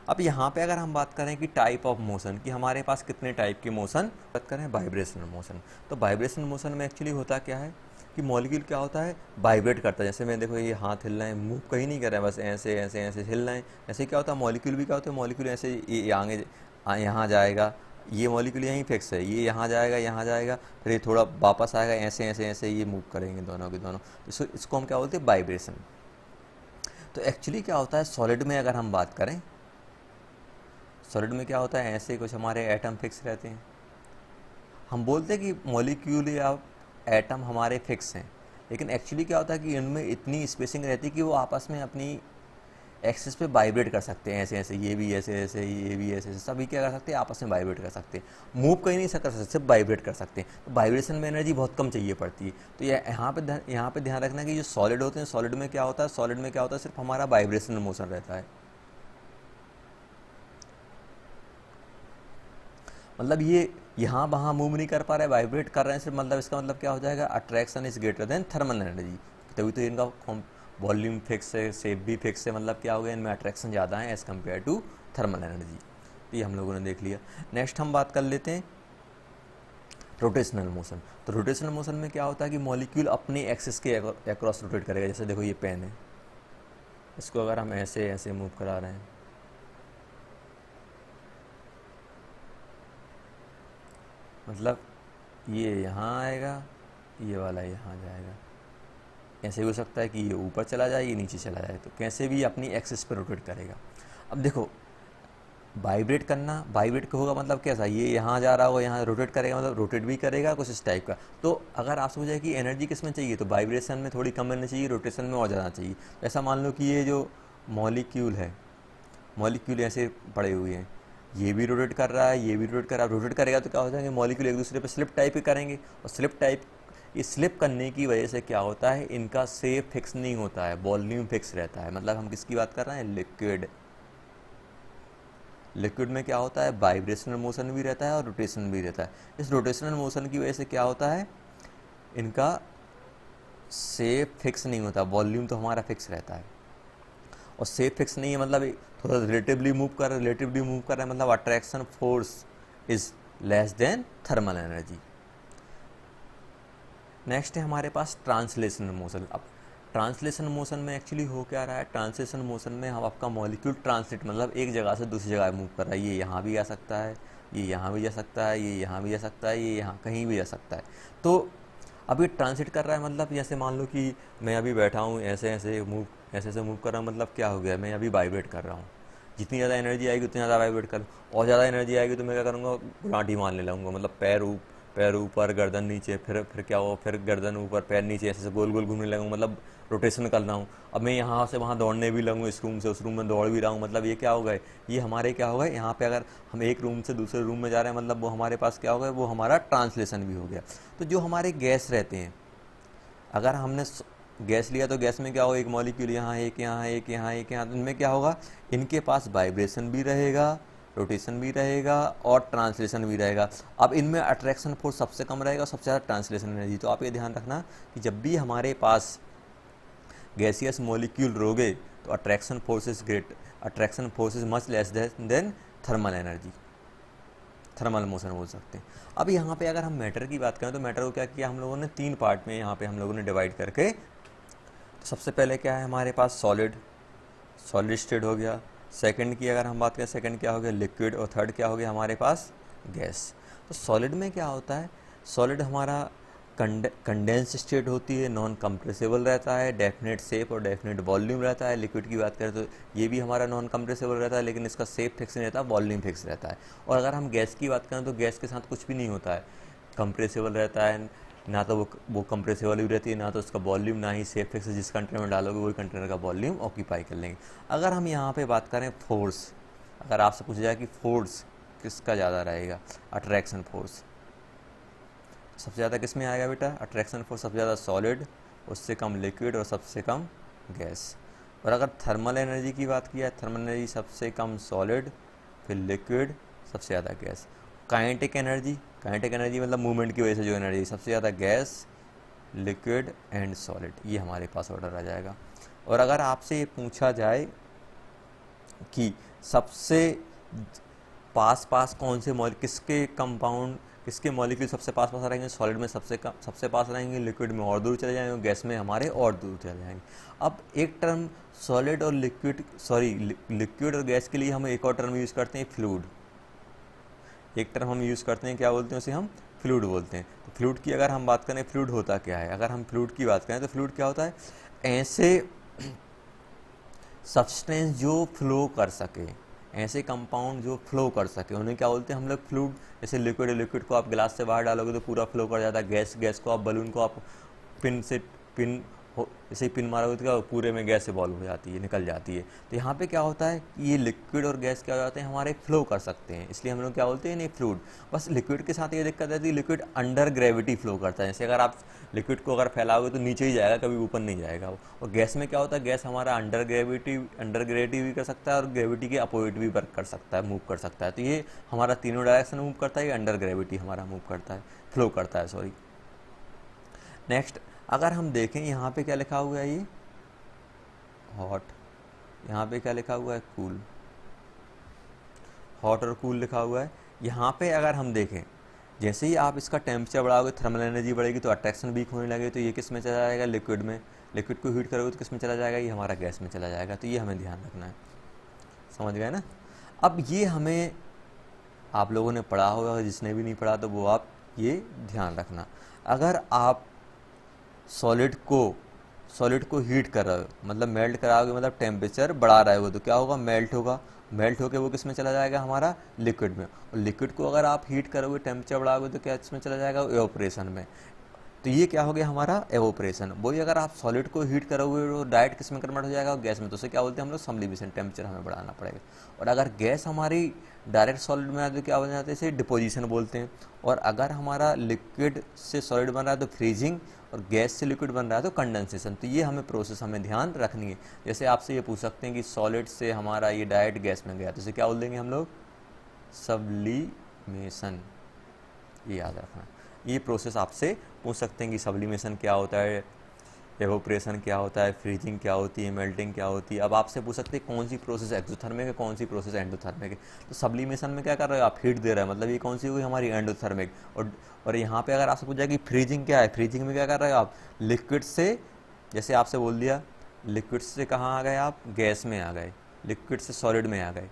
अब यहाँ पे अगर हम बात करें कि टाइप ऑफ मोशन, कि हमारे पास कितने टाइप के मोशन, बात करें वाइब्रेशनल मोशन। तो वाइब्रेशनल मोशन में एक्चुअली होता क्या है कि मॉलिक्यूल क्या होता है, वाइब्रेट करता है। जैसे मैं देखो ये हाथ हिल रहे हैं, मूव कहीं नहीं कर रहे हैं, बस ऐसे ऐसे ऐसे हिल रहे हैं। ऐसे क्या होता है, मॉलिक्यूल भी क्या होता है, मॉलिक्यूल ऐसे ये आगे यहाँ जाएगा, ये मॉलिक्यूल यहीं फिक्स है, ये यहाँ जाएगा, फिर ये थोड़ा वापस आएगा, ऐसे ऐसे ऐसे ये मूव करेंगे दोनों के दोनों। इसको हम क्या बोलते हैं, वाइब्रेशन। तो एक्चुअली क्या होता है, सॉलिड में अगर हम बात करें, सॉलिड में क्या होता है, ऐसे कुछ हमारे एटम फिक्स रहते हैं। हम बोलते हैं कि मॉलिक्यूल या एटम हमारे फिक्स हैं, लेकिन एक्चुअली क्या होता है कि इनमें इतनी स्पेसिंग रहती है कि वो आपस में अपनी एक्सिस पे वाइब्रेट कर सकते हैं, ऐसे ऐसे, ये भी ऐसे ऐसे, ये भी ऐसे ऐसे, सभी क्या कर सकते हैं, आपस में वाइब्रेट कर सकते हैं। मूव कहीं नहीं कर सकते, सिर्फ वाइब्रेट कर सकते हैं। तो वाइब्रेशन में एनर्जी बहुत कम चाहिए पड़ती है। तो यहाँ पे ध्यान रखना कि जो सॉलिड होते हैं, सॉलिड में क्या होता है, सिर्फ हमारा वाइब्रेशनल मोशन रहता है। मतलब ये यहाँ वहाँ मूव नहीं कर पा रहे, वाइब्रेट कर रहे हैं सिर्फ, मतलब इसका मतलब क्या हो जाएगा, attraction is greater than thermal energy. तभी तो इनका वॉल्यूम फिक्स है, शेप भी फिक्स है, मतलब क्या हो गया, इनमें अट्रैक्शन ज़्यादा है as compare to thermal energy. ये हम लोगों ने देख लिया। नेक्स्ट हम बात कर लेते हैं रोटेशनल मोशन। तो रोटेशनल मोशन में क्या होता है कि मॉलिक्यूल अपनी एक्सिस के अक्रॉस रोटेट करेगा। जैसे देखो ये पेन है, इसको अगर हम ऐसे ऐसे मूव करा रहे हैं, मतलब ये यहाँ आएगा, ये वाला यहाँ जाएगा। ऐसे भी हो सकता है कि ये ऊपर चला जाए, ये नीचे चला जाए, तो कैसे भी अपनी एक्सिस पर रोटेट करेगा। अब देखो वाइब्रेट करना, वाइब्रेट होगा मतलब कैसा, ये यहाँ जा रहा होगा, यहाँ रोटेट करेगा, मतलब रोटेट भी करेगा कुछ इस टाइप का। तो अगर आप समझे कि एनर्जी किस में चाहिए, तो वाइब्रेशन में थोड़ी कम मिलनी चाहिए, रोटेशन में और ज़्यादा चाहिए। ऐसा मान लो कि ये जो मॉलिक्यूल है, मॉलिक्यूल ऐसे पड़े हुए हैं, ये भी रोटेट कर रहा है, ये भी रोटेट कर रहा है। रोटेट करेगा तो क्या हो जाएंगे, मॉलिक्यूल एक दूसरे पे स्लिप टाइप ही करेंगे, और स्लिप टाइप कि स्लिप करने की वजह से क्या होता है, इनका शेप फिक्स नहीं होता है, वॉल्यूम फिक्स रहता है। मतलब हम किसकी बात कर रहे हैं, लिक्विड। लिक्विड में क्या होता है, वाइब्रेशनल मोशन भी रहता है और रोटेशन भी रहता है। इस रोटेशनल मोशन की वजह से क्या होता है, इनका शेप फिक्स नहीं होता, वॉल्यूम तो हमारा फिक्स रहता है। और शेप फिक्स नहीं है मतलब थोड़ा रिलेटिवली मूव कर रहा है, मतलब attraction force is less than thermal energy. Next है हमारे पास ट्रांसलेशनल मोशन। अब ट्रांसलेशन मोशन में एक्चुअली हो क्या रहा है, ट्रांसलेशन मोशन में हम आपका मॉलिक्यूल ट्रांसलेट मतलब एक जगह से दूसरी जगह मूव कर रहा है। ये यहाँ भी जा सकता है, ये यहाँ भी जा सकता है, ये यहाँ भी जा सकता है, ये यहाँ कहीं भी जा सकता है। तो अब ये ट्रांसलेट कर रहा है, मतलब जैसे मान लो कि मैं अभी बैठा हूँ, ऐसे ऐसे मूव कर रहा हूँ, मतलब क्या हो गया, मैं अभी वाइब्रेट कर रहा हूँ। जितनी ज़्यादा एनर्जी आएगी उतनी ज़्यादा वाइब्रेट कर, और ज़्यादा एनर्जी आएगी तो मैं क्या करूँगा, गुलाटी मारने लगूंगा, मतलब पैर ऊपर गर्दन नीचे, फिर क्या हो, फिर गर्दन ऊपर पैर नीचे, ऐसे गोल गोल घूमने लगूँ, मतलब रोटेशन कर रहा हूँ। अब मैं यहाँ से वहाँ दौड़ने भी लगूँ, इस रूम से उस रूम में दौड़ भी रहा हूँ, मतलब ये क्या होगा, ये हमारे क्या होगा, यहाँ पे अगर हम एक रूम से दूसरे रूम में जा रहे हैं, मतलब वो हमारे पास क्या होगा, वो हमारा ट्रांसलेशन भी हो गया। तो जो हमारे गैस रहते हैं, अगर हमने गैस लिया तो गैस में क्या होगा, एक मॉलिक्यूल यहाँ, एक यहाँ, एक यहाँ, एक यहाँ, इनमें क्या होगा, इनके पास वाइब्रेशन भी रहेगा, रोटेशन भी रहेगा और ट्रांसलेशन भी रहेगा। अब इनमें अट्रैक्शन फोर्स सबसे कम रहेगा, सबसे ज़्यादा ट्रांसलेशन एनर्जी। तो आप ये ध्यान रखना कि जब भी हमारे पास गैसियस मॉलिक्यूल रोगे तो attraction force is much less than thermal energy, thermal motion बोल सकते हैं। अब यहाँ पे अगर हम मैटर की बात करें तो मैटर को क्या किया हम लोगों ने, 3 पार्ट में यहाँ पे हम लोगों ने डिवाइड करके। तो सबसे पहले क्या है हमारे पास, सॉलिड स्टेट हो गया। सेकंड की अगर हम बात करें, सेकंड क्या हो गया, लिक्विड। और थर्ड क्या हो गया हमारे पास, गैस। तो सॉलिड में क्या होता है, सॉलिड हमारा कंडेंस स्टेट होती है, नॉन कंप्रेसिबल रहता है, डेफिनेट शेप और डेफिनेट वॉल्यूम रहता है। लिक्विड की बात करें तो ये भी हमारा नॉन कंप्रेसिबल रहता है, लेकिन इसका शेप फिक्स नहीं रहता, वॉल्यूम फिक्स रहता है। और अगर हम गैस की बात करें तो गैस के साथ कुछ भी नहीं होता है, कंप्रेसिबल रहता है, ना तो वो कंप्रेसिबल भी रहती है, ना तो उसका वॉल्यूम, ना ही शेप फिक्स। जिस कंटेनर में डालोगे वही कंटेनर का वॉल्यूम ऑक्यूपाई कर लेंगे। अगर हम यहाँ पे बात करें फोर्स, अगर आपसे पूछा जाए कि फोर्स किसका ज़्यादा रहेगा, अट्रैक्शन फोर्स सबसे ज़्यादा किस में आएगा बेटा, अट्रैक्शन फोर्स सबसे ज़्यादा सॉलिड, उससे कम लिक्विड और सबसे कम गैस। और अगर थर्मल एनर्जी की बात किया, थर्मल एनर्जी सबसे कम सॉलिड, फिर लिक्विड, सबसे ज़्यादा गैस। काइनेटिक एनर्जी मतलब मूवमेंट की वजह से जो एनर्जी, सबसे ज़्यादा गैस, लिक्विड एंड सॉलिड। ये हमारे पास ऑर्डर आ जाएगा। और अगर आपसे ये पूछा जाए कि सबसे पास कौन से किसके मॉलिक्यूल सबसे पास रहेंगे, सॉलिड में सबसे पास रहेंगे, लिक्विड में और दूर चले जाएंगे, गैस में हमारे और दूर चले जाएंगे। अब एक टर्म सॉलिड और लिक्विड और गैस के लिए हम एक और टर्म यूज़ करते हैं, फ्लूइड। एक टर्म हम यूज़ करते हैं, क्या बोलते हैं उसे, हम फ्लूइड बोलते हैं। तो फ्लूइड की अगर हम बात करें, फ्लूइड होता क्या है, अगर हम फ्लूइड की बात करें तो फ्लूइड क्या होता है, ऐसे सब्सटेंस जो फ्लो कर सके, ऐसे कंपाउंड जो फ्लो कर सके, उन्हें क्या बोलते हैं हम लोग, फ्लूइड। जैसे लिक्विड को आप गिलास से बाहर डालोगे तो पूरा फ्लो कर जाता है। गैस को आप बलून को आप जैसे ही पिन मारोगे तो क्या पूरे में गैस इवॉल्व हो जाती है, निकल जाती है। तो यहाँ पे क्या होता है कि ये लिक्विड और गैस क्या हो जाते हैं, हमारे फ्लो कर सकते हैं, इसलिए हम लोग क्या बोलते हैं, नहीं फ्लूइड। बस लिक्विड के साथ ये दिक्कत है कि लिक्विड अंडर ग्रेविटी फ्लो करता है। जैसे अगर आप लिक्विड को अगर फैलाओगे तो नीचे ही जाएगा, कभी ऊपर नहीं जाएगा वो। और गैस में क्या होता है, गैस हमारा अंडर ग्रेविटी भी कर सकता है और ग्रेविटी के अपोजिट भी वर्क कर सकता है, मूव कर सकता है। तो ये हमारा तीनों डायरेक्शन मूव करता है, ये अंडर ग्रेविटी हमारा मूव करता है, फ्लो करता है, सॉरी। नेक्स्ट अगर हम देखें यहाँ पे क्या लिखा हुआ है, ये हॉट, यहाँ पे क्या लिखा हुआ है, कूल। हॉट और कूल लिखा हुआ है। यहाँ पे अगर हम देखें, जैसे ही आप इसका टेम्परेचर बढ़ाओगे, थर्मल एनर्जी बढ़ेगी, तो अट्रैक्शन वीक होने लगेगी, तो ये किस में चला जाएगा, लिक्विड में। लिक्विड को हीट करोगे तो किस में चला जाएगा, ये हमारा गैस में चला जाएगा। तो ये हमें ध्यान रखना है, समझ गए ना। अब ये हमें आप लोगों ने पढ़ा होगा, जिसने भी नहीं पढ़ा तो वो आप ये ध्यान रखना। अगर आप सॉलिड को हीट कर रहे हो, मतलब मेल्ट कराओगे, मतलब टेम्परेचर बढ़ा रहे हो, तो क्या होगा, मेल्ट होगा। मेल्ट होकर वो किस में चला जाएगा, हमारा लिक्विड में। और लिक्विड को अगर आप हीट करोगे, टेम्परेचर बढ़ाओगे, तो क्या इसमें चला जाएगा, इवेपोरेशन में। तो ये क्या हो गया हमारा एवोपरेशन। वही अगर आप सॉलिड को हीट करोगे तो डायरेक्ट किस में कन्वर्ट हो जाएगा, गैस में। तो उसे क्या बोलते हैं हम लोग, सब्लिमेशन, टेम्परेचर हमें बढ़ाना पड़ेगा। और अगर गैस हमारी डायरेक्ट सॉलिड में आती है तो क्या बन जाता है, इसे डिपोजिशन बोलते हैं। और अगर हमारा लिक्विड से सॉलिड बन रहा है तो फ्रीजिंग, और गैस से लिक्विड बन रहा है तो कंडेंसेशन। तो ये हमें प्रोसेस हमें ध्यान रखनी है। जैसे आपसे ये पूछ सकते हैं कि सॉलिड से हमारा ये डायरेक्ट गैस में गया तो इसे क्या बोल देंगे हम लोग, सब्लिमेशन। ये याद रखना। ये प्रोसेस आपसे पूछ सकते हैं कि सब्लिमेशन क्या होता है, एवोपरेशन क्या होता है, फ्रीजिंग क्या होती है, मेल्टिंग क्या होती है। अब आपसे पूछ सकते हैं कौन सी प्रोसेस एक्सोथर्मिक है, कौन सी प्रोसेस एंडोथर्मिक है। तो सब्लिमेशन में क्या कर रहे हो आप, हीट दे रहे हैं, मतलब ये कौन सी हुई हमारी एंडोथर्मिक। और यहाँ पे अगर आपसे पूछा कि फ्रीजिंग क्या है, फ्रीजिंग में क्या कर रहे हो आप, लिक्विड से, जैसे आपसे बोल दिया लिक्विड से कहाँ आ गए आप, गैस में आ गए, लिक्विड से सॉलिड में आ गए।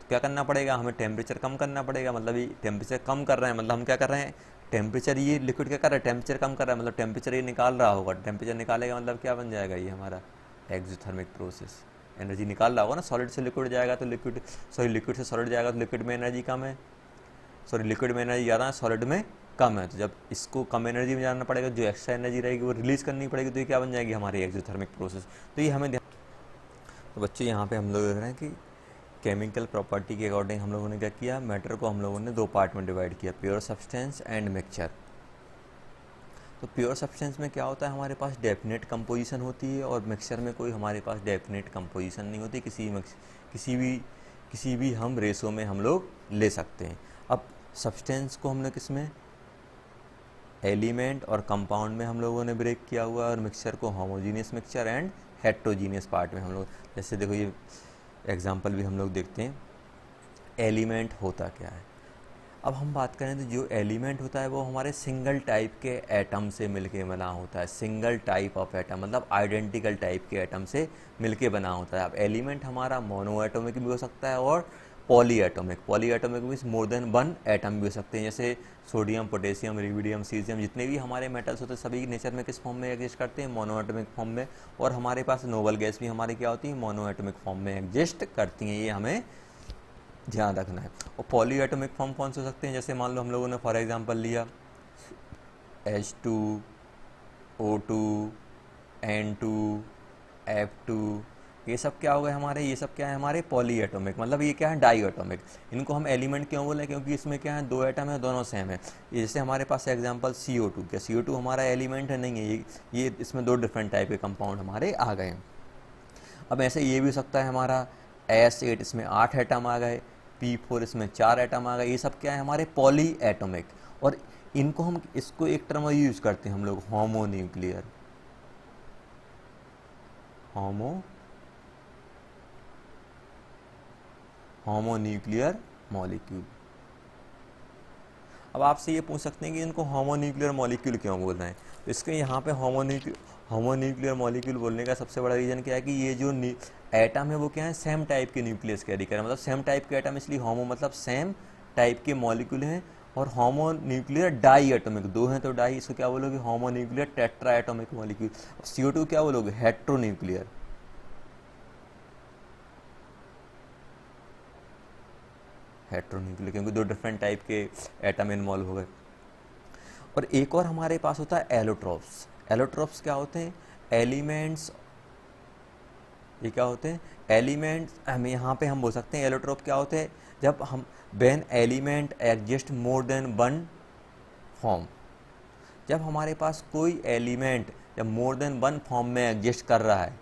क्या करना पड़ेगा, हमें टेम्परेचर कम करना पड़ेगा। मतलब ये टेम्परेचर कम कर रहे हैं, मतलब हम क्या कर रहे हैं, टेम्परेचर, ये लिक्विड क्या कर रहा है, टेम्परेचर कम कर रहा है, मतलब टेम्परेचर ये निकाल रहा होगा। टेम्परेचर निकालेगा मतलब क्या बन जाएगा, ये हमारा एक्सोथर्मिक प्रोसेस। एनर्जी निकाल रहा होगा ना, सॉलिड से लिक्विड जाएगा तो लिक्विड, सॉरी लिक्विड से सॉलिड जाएगा तो लिक्विड में एनर्जी कम है, सॉरी लिक्विड में एनर्जी ज़्यादा है, सॉलिड में कम है। तो जब इसको कम एनर्जी में जाना पड़ेगा, जो एक्स्ट्रा एनर्जी रहेगी वो रिलीज करनी पड़ेगी, तो ये क्या बन जाएगी हमारी एक्सोथर्मिक प्रोसेस। तो ये हमें तो बच्चों यहाँ पे हम लोग देख रहे हैं कि केमिकल प्रॉपर्टी के अकॉर्डिंग हम लोगों ने क्या किया, मैटर को हम लोगों ने दो पार्ट में डिवाइड किया, प्योर सब्सटेंस एंड मिक्सचर। तो प्योर सब्सटेंस में क्या होता है, हमारे पास डेफिनेट कंपोजिशन होती है, और मिक्सचर में कोई हमारे पास डेफिनेट कंपोजिशन नहीं होती। किसी भी हम रेशो में हम लोग ले सकते हैं। अब सब्सटेंस को हमने किस में, एलिमेंट और कंपाउंड में हम लोगों ने ब्रेक किया हुआ है, और मिक्सचर को homogeneous mixture and heterogeneous part में हम लोग। जैसे देखो ये एग्जाम्पल भी हम लोग देखते हैं, एलिमेंट होता क्या है। अब हम बात करें तो जो एलिमेंट होता है वो हमारे सिंगल टाइप के एटम से मिलके बना होता है। सिंगल टाइप ऑफ एटम मतलब आइडेंटिकल टाइप के एटम से मिलके बना होता है। अब एलिमेंट हमारा मोनो एटॉमिक भी हो सकता है और poly atomic. Poly atomic means more than one atom भी हो सकते हैं, जैसे सोडियम, पोटेशियम, रिविडियम, सीजियम, जितने भी हमारे मेटल्स होते हैं सभी नेचर में किस फॉर्म में एग्जिस्ट करते हैं, मोनो एटॉमिक फॉर्म में। और हमारे पास नोबल गैस भी हमारी क्या होती है, मोनो एटॉमिक फॉर्म में एग्जिस्ट करती हैं। ये हमें ध्यान रखना है। और पॉली एटॉमिक फॉर्म कौन से हो सकते हैं, जैसे मान लो हम लोगों ने फॉर एग्जांपल लिया H2, O2, N2, F2, ये सब क्या हो गए हमारे, ये सब क्या है हमारे पॉली एटॉमिक, मतलब ये क्या है डाई एटॉमिक। इनको हम एलिमेंट क्यों बोले, क्योंकि इसमें क्या है दो एटम है, दोनों सेम है। ये जैसे हमारे पास एग्जांपल CO2, क्या CO2 हमारा एलिमेंट है, नहीं है। ये इसमें दो डिफरेंट टाइप के कंपाउंड हमारे आ गए। अब ऐसे ये भी हो सकता है हमारा S8, इसमें 8 एटम आ गए, P4 इसमें 4 एटम आ गए। ये सब क्या है हमारे पॉली एटॉमिक। और इनको हम इसको एक टर्म यूज करते हैं हम लोग, होमोन्यूक्लियर। Homonuclear molecule. अब आपसे ये पूछ सकते हैं कि इनको होमोन्यूक्लियर मॉलिक्यूल क्यों बोल रहे हैं। तो इसके यहाँ पे होमोन्यूक्लियर मॉलिक्यूल बोलने का सबसे बड़ा रीजन क्या है कि ये जो एटम है वो क्या है, सेम टाइप के न्यूक्लियस कैरी करें, मतलब सेम टाइप के एटम, इसलिए होमो मतलब सेम टाइप के मॉलिक्यूल हैं। और होमोन्यूक्लियर डाई एटॉमिक, दो हैं तो डाई, इसको क्या बोलोगे, homonuclear tetra atomic molecule. CO2 क्या बोलोगे, हेट्रोन्यूक्लियर। हेट्रोन्यूक्लियर क्योंकि दो डिफरेंट टाइप के एटम इन्वॉल्व हो गए। और एक और हमारे पास होता है एलोट्रोप्स। एलोट्रोप्स क्या होते हैं, एलिमेंट्स। ये क्या होते हैं, एलिमेंट्स। हमें यहाँ पे हम बोल सकते हैं एलोट्रोप क्या होते हैं, जब हम when element exist more than one form. जब हमारे पास कोई एलिमेंट जब मोर देन वन फॉर्म में एग्जिस्ट कर रहा है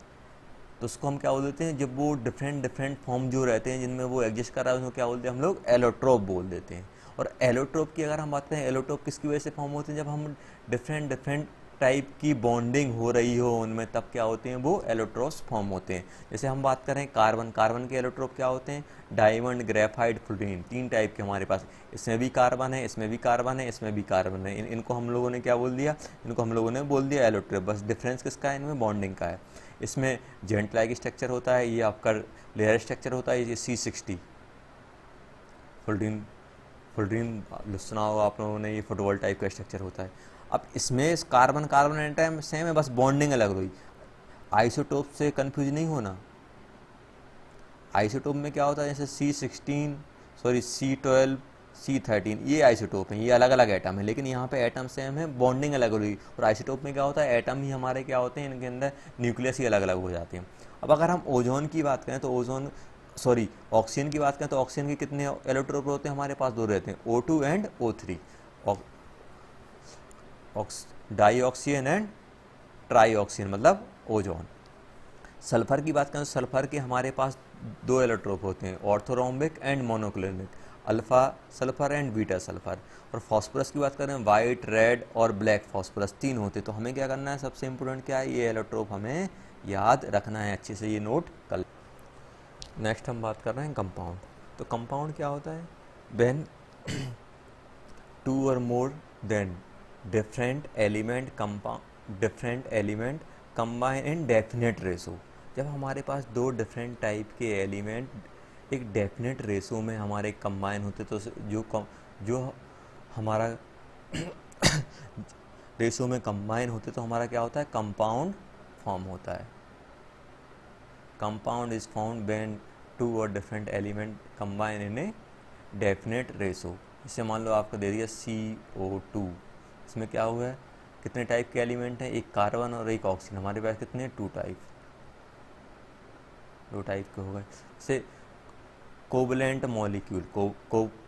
तो उसको हम क्या बोल देते हैं, जब वो डिफरेंट फॉर्म जो रहते हैं जिनमें वो एग्जिस्ट कर रहा है उसको क्या बोलते हैं हम लोग, एलोट्रोप बोल देते हैं। और एलोट्रोप की अगर हम बात करें, एलोट्रोप किसकी वजह से फॉर्म होते हैं, जब हम डिफरेंट टाइप की बॉन्डिंग हो रही हो उनमें, तब क्या होते हैं वो एलोट्रोप्स फॉर्म होते हैं। जैसे हम बात करें कार्बन के एलोट्रोप क्या होते हैं, डायमंड, ग्रेफाइट, फ्लोरीन, तीन टाइप के हमारे पास। इसमें भी कार्बन है, इसमें भी कार्बन है, इसमें भी कार्बन है। इनको हम लोगों ने क्या बोल दिया, इनको हम लोगों ने बोल दिया एलोट्रोप। बस डिफरेंस किसका है, इनमें बॉन्डिंग का है। इसमें जेंट लाइक स्ट्रक्चर होता है, ये आपका लेयर स्ट्रक्चर होता है, ये C60 फ्लोरीन सुना होगा आप लोगों ने, ये फुटबॉल टाइप का स्ट्रक्चर होता है। अब इसमें कार्बन एटम सेम है, बस बॉन्डिंग अलग हुई। आइसोटोप से कंफ्यूज नहीं होना। आइसोटोप में क्या होता है, जैसे C12, C13, ये आइसोटोप हैं, ये अलग अलग एटम है, लेकिन यहाँ पे एटम सेम है, बॉन्डिंग अलग हो रही है। और आइसोटोप में क्या होता है, एटम ही हमारे क्या होते हैं, इनके अंदर न्यूक्लियस ही अलग अलग हो जाते हैं। अब अगर हम ओजोन की बात करें तो ऑक्सीजन की बात करें तो ऑक्सीजन के कितने एलोट्रोप होते हैं हमारे पास, दो रहते हैं, O2 and O3, di oxygen and tri oxygen, मतलब ओजोन। सल्फर की बात करें तो सल्फर के हमारे पास दो एलोट्रोप होते हैं, orthorhombic and monoclonic, alpha sulphur and beta sulphur. और फास्फोरस की बात करें, वाइट, रेड और ब्लैक फास्फोरस, तीन होते हैं। तो हमें क्या करना है, सबसे इंपॉर्टेंट क्या है, ये एलोट्रोप हमें याद रखना है, अच्छे से ये नोट कर। नेक्स्ट हम बात कर रहे हैं कंपाउंड। तो कंपाउंड क्या होता है, व्हेन टू और more than different element combine इन डेफिनेट रेशो। जब हमारे पास दो डिफरेंट टाइप के एलिमेंट एक डेफिनेट रेशो में हमारे कंबाइन होते, तो जो हमारा रेशो में कंबाइन होते तो हमारा क्या होता है, कंपाउंड फॉर्म होता है। Compound is found when two और different element combine in a definite ratio. इससे मान लो आपको दे दिया CO2, इसमें क्या हुआ है, कितने टाइप के एलिमेंट हैं, एक कार्बन और एक ऑक्सीजन, हमारे पास कितने, दो टाइप के हो गए। से कोवलेंट मॉलिक्यूल,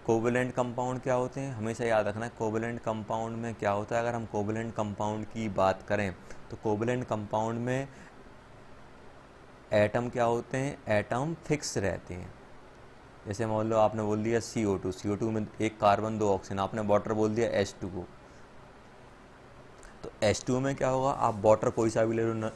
कोवलेंट कंपाउंड क्या होते हैं, हमेशा याद रखना है। कोवलेंट कंपाउंड में क्या होता है, अगर हम कोवलेंट कंपाउंड की बात करें तो कोवलेंट कंपाउंड में एटम क्या होते हैं, एटम फिक्स रहते हैं। जैसे मान लो आपने बोल दिया CO2 में एक कार्बन दो ऑक्सीजन, आपने वाटर बोल दिया H2O, तो H2O में क्या होगा, आप वाटर कोई सा भी ले लो,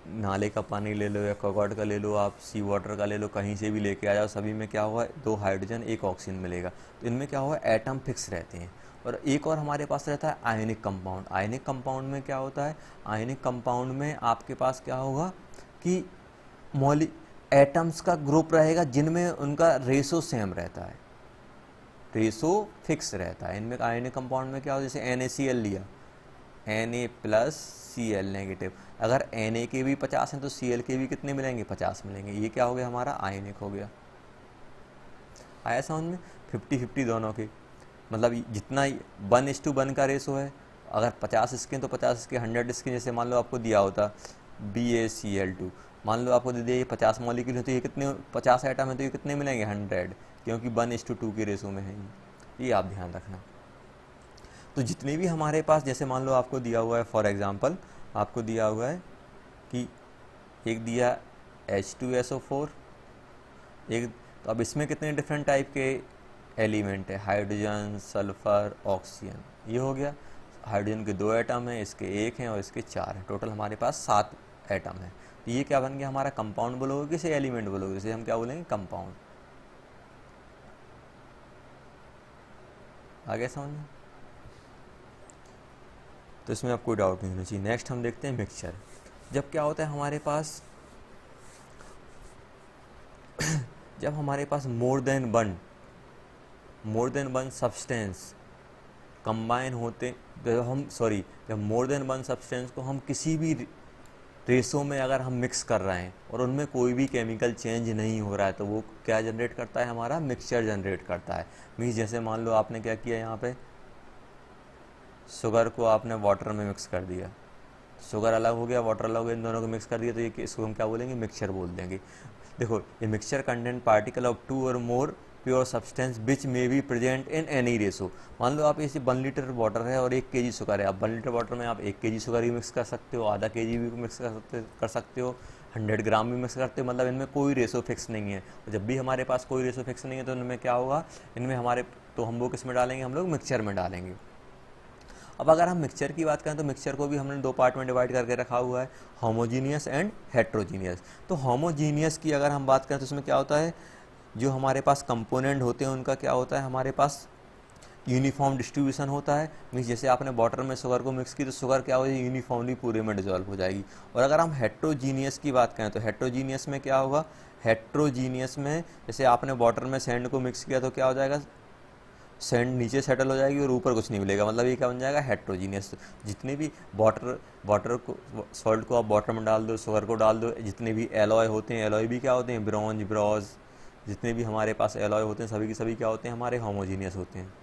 नाले का पानी ले लो या कॉकॉट का ले लो, आप सी वाटर का ले लो, कहीं से भी लेके आ जाओ, सभी में क्या होगा, दो हाइड्रोजन एक ऑक्सीजन मिलेगा। तो इनमें क्या होगा, एटम फिक्स रहते हैं। और एक और हमारे पास रहता है आयनिक कंपाउंड। आयनिक कंपाउंड में क्या होता है, आयनिक कंपाउंड में आपके पास क्या होगा कि एटम्स का ग्रुप रहेगा जिनमें उनका रेशो सेम रहता है, रेशो फिक्स रहता है। इनमें आयनिक कंपाउंड में क्या होता है, जैसे NaCl लिया, Na+Cl नेगेटिव, अगर Na के भी 50 हैं तो Cl के भी कितने मिलेंगे, 50 मिलेंगे। ये क्या हो गया, हमारा आयनिक हो गया। आया समझ में, 50-50 दोनों के, मतलब जितना 1:1 का रेशो है, अगर 50 इसके तो 50 इसके, 100 इसके। जैसे मान लो आपको दिया होता BaCl2, मान लो आपको दे दिया ये 50 मॉलिक्यूल है, तो ये कितने, 50 आइटम है तो ये कितने मिलेंगे, 100, क्योंकि 1:2 के रेशो में है ये आप ध्यान रखना। तो जितने भी हमारे पास, जैसे मान लो आपको दिया हुआ है, फॉर एग्जांपल आपको दिया हुआ है कि एक दिया H2SO4, एक, तो अब इसमें कितने डिफरेंट टाइप के एलिमेंट है, हाइड्रोजन, सल्फर, ऑक्सीजन, ये हो गया। हाइड्रोजन के 2 एटम हैं, इसके 1 हैं और इसके 4 हैं, टोटल हमारे पास 7 एटम है। तो ये क्या बन गया, हमारा कंपाउंड बोलोगे, किसे एलिमेंट बोलोगे, इसे हम क्या बोलेंगे, कंपाउंड। आगे समझ में, तो इसमें अब कोई डाउट नहीं होना चाहिए। नेक्स्ट हम देखते हैं मिक्सचर। जब क्या होता है हमारे पास जब हमारे पास more than one substance combine होते, जब मोर देन वन सब्सटेंस को हम किसी भी रेशो में अगर हम मिक्स कर रहे हैं और उनमें कोई भी केमिकल चेंज नहीं हो रहा है, तो वो क्या जनरेट करता है, हमारा मिक्सचर जनरेट करता है। मीन्स जैसे मान लो आपने क्या किया, यहाँ पे शुगर को आपने वाटर में मिक्स कर दिया, शुगर अलग हो गया, वाटर अलग हो गया, इन दोनों को मिक्स कर दिया, तो ये इसको हम क्या बोलेंगे, मिक्सचर बोल देंगे। देखो, ये मिक्सचर कंटेंट पार्टिकल ऑफ 2 और मोर pure substance which may be present in any ratio. मान लो आप इसे 1 लीटर वाटर है और 1 kg शुगर है, आप 1 लीटर वाटर में आप 1 kg शुगर भी मिक्स कर सकते हो, आधा kg भी मिक्स कर सकते हो, 100 ग्राम भी मिक्स करते हो, मतलब इनमें कोई रेशो फिक्स नहीं है। जब भी हमारे पास कोई रेशो फिक्स नहीं है तो इनमें क्या होगा, इनमें हमारे, तो हम वो किस में डालेंगे, हम लोग मिक्सचर में डालेंगे। अब अगर हम मिक्सचर की बात करें तो मिक्सचर को भी हमने 2 पार्ट में डिवाइड करके रखा हुआ है, होमोजीनियस एंड हेट्रोजीनियस। तो होमोजीनियस की अगर हम बात करें तो उसमें क्या होता है, जो हमारे पास कंपोनेंट होते हैं उनका क्या होता है, हमारे पास यूनिफॉर्म डिस्ट्रीब्यूशन होता है। मीन्स जैसे आपने वाटर में शुगर को मिक्स की तो शुगर क्या हो जाएगी, यूनिफॉर्मली पूरे में डिजॉल्व हो जाएगी। और अगर हम हेट्रोजीनियस की बात करें तो हेट्रोजीनियस में क्या होगा, हेट्रोजीनियस में जैसे आपने वाटर में सैंड को मिक्स किया तो क्या हो जाएगा, सैंड नीचे सेटल हो जाएगी और ऊपर कुछ नहीं मिलेगा, मतलब ये क्या बन जाएगा, हेट्रोजीनियस। जितने भी वाटर को, सॉल्ट को आप वाटर में डाल दो, शुगर को डाल दो, जितने भी एलॉय होते हैं, एलॉय भी क्या होते हैं, ब्रॉन्ज, ब्रॉज, जितने भी हमारे पास एलॉय होते हैं सभी के सभी क्या होते हैं, हमारे होमोजीनियस होते हैं।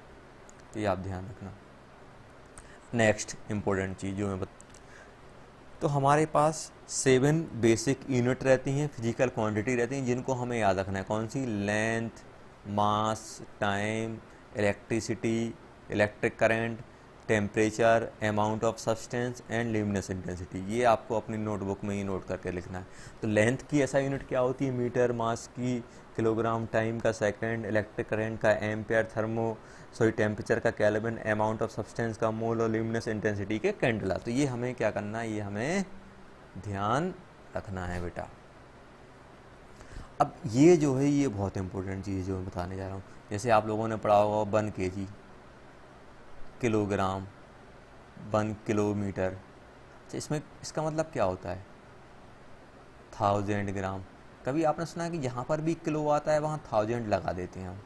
तो ये आप ध्यान रखना। नेक्स्ट इम्पोर्टेंट चीज़ जो मैं तो हमारे पास 7 बेसिक यूनिट रहती हैं, फिजिकल क्वांटिटी रहती हैं, जिनको हमें याद रखना है। कौन सी? Length, mass, time, electricity, electric current, temperature, amount of substance and luminous intensity. ये आपको अपनी नोटबुक में ही नोट करके लिखना है। तो लेंथ की ऐसा यूनिट क्या होती है? मीटर, मास की किलोग्राम, टाइम का सेकंड, इलेक्ट्रिक करंट का एम्पेयर, टेम्परेचर का केल्विन, अमाउंट ऑफ सब्सटेंस का मोल और ल्यूमिनस इंटेंसिटी के कैंडला। तो ये हमें क्या करना है, ये हमें ध्यान रखना है बेटा। अब ये जो है ये बहुत इंपॉर्टेंट चीज़ जो मैं बताने जा रहा हूँ। जैसे आप लोगों ने पढ़ा होगा 1 kg, किलोग्राम, 1 किलोमीटर। अच्छा, इसमें इसका मतलब क्या होता है? 1000 ग्राम। कभी आपने सुना है कि जहाँ पर भी किलो आता है वहाँ 1000 लगा देते हैं हम,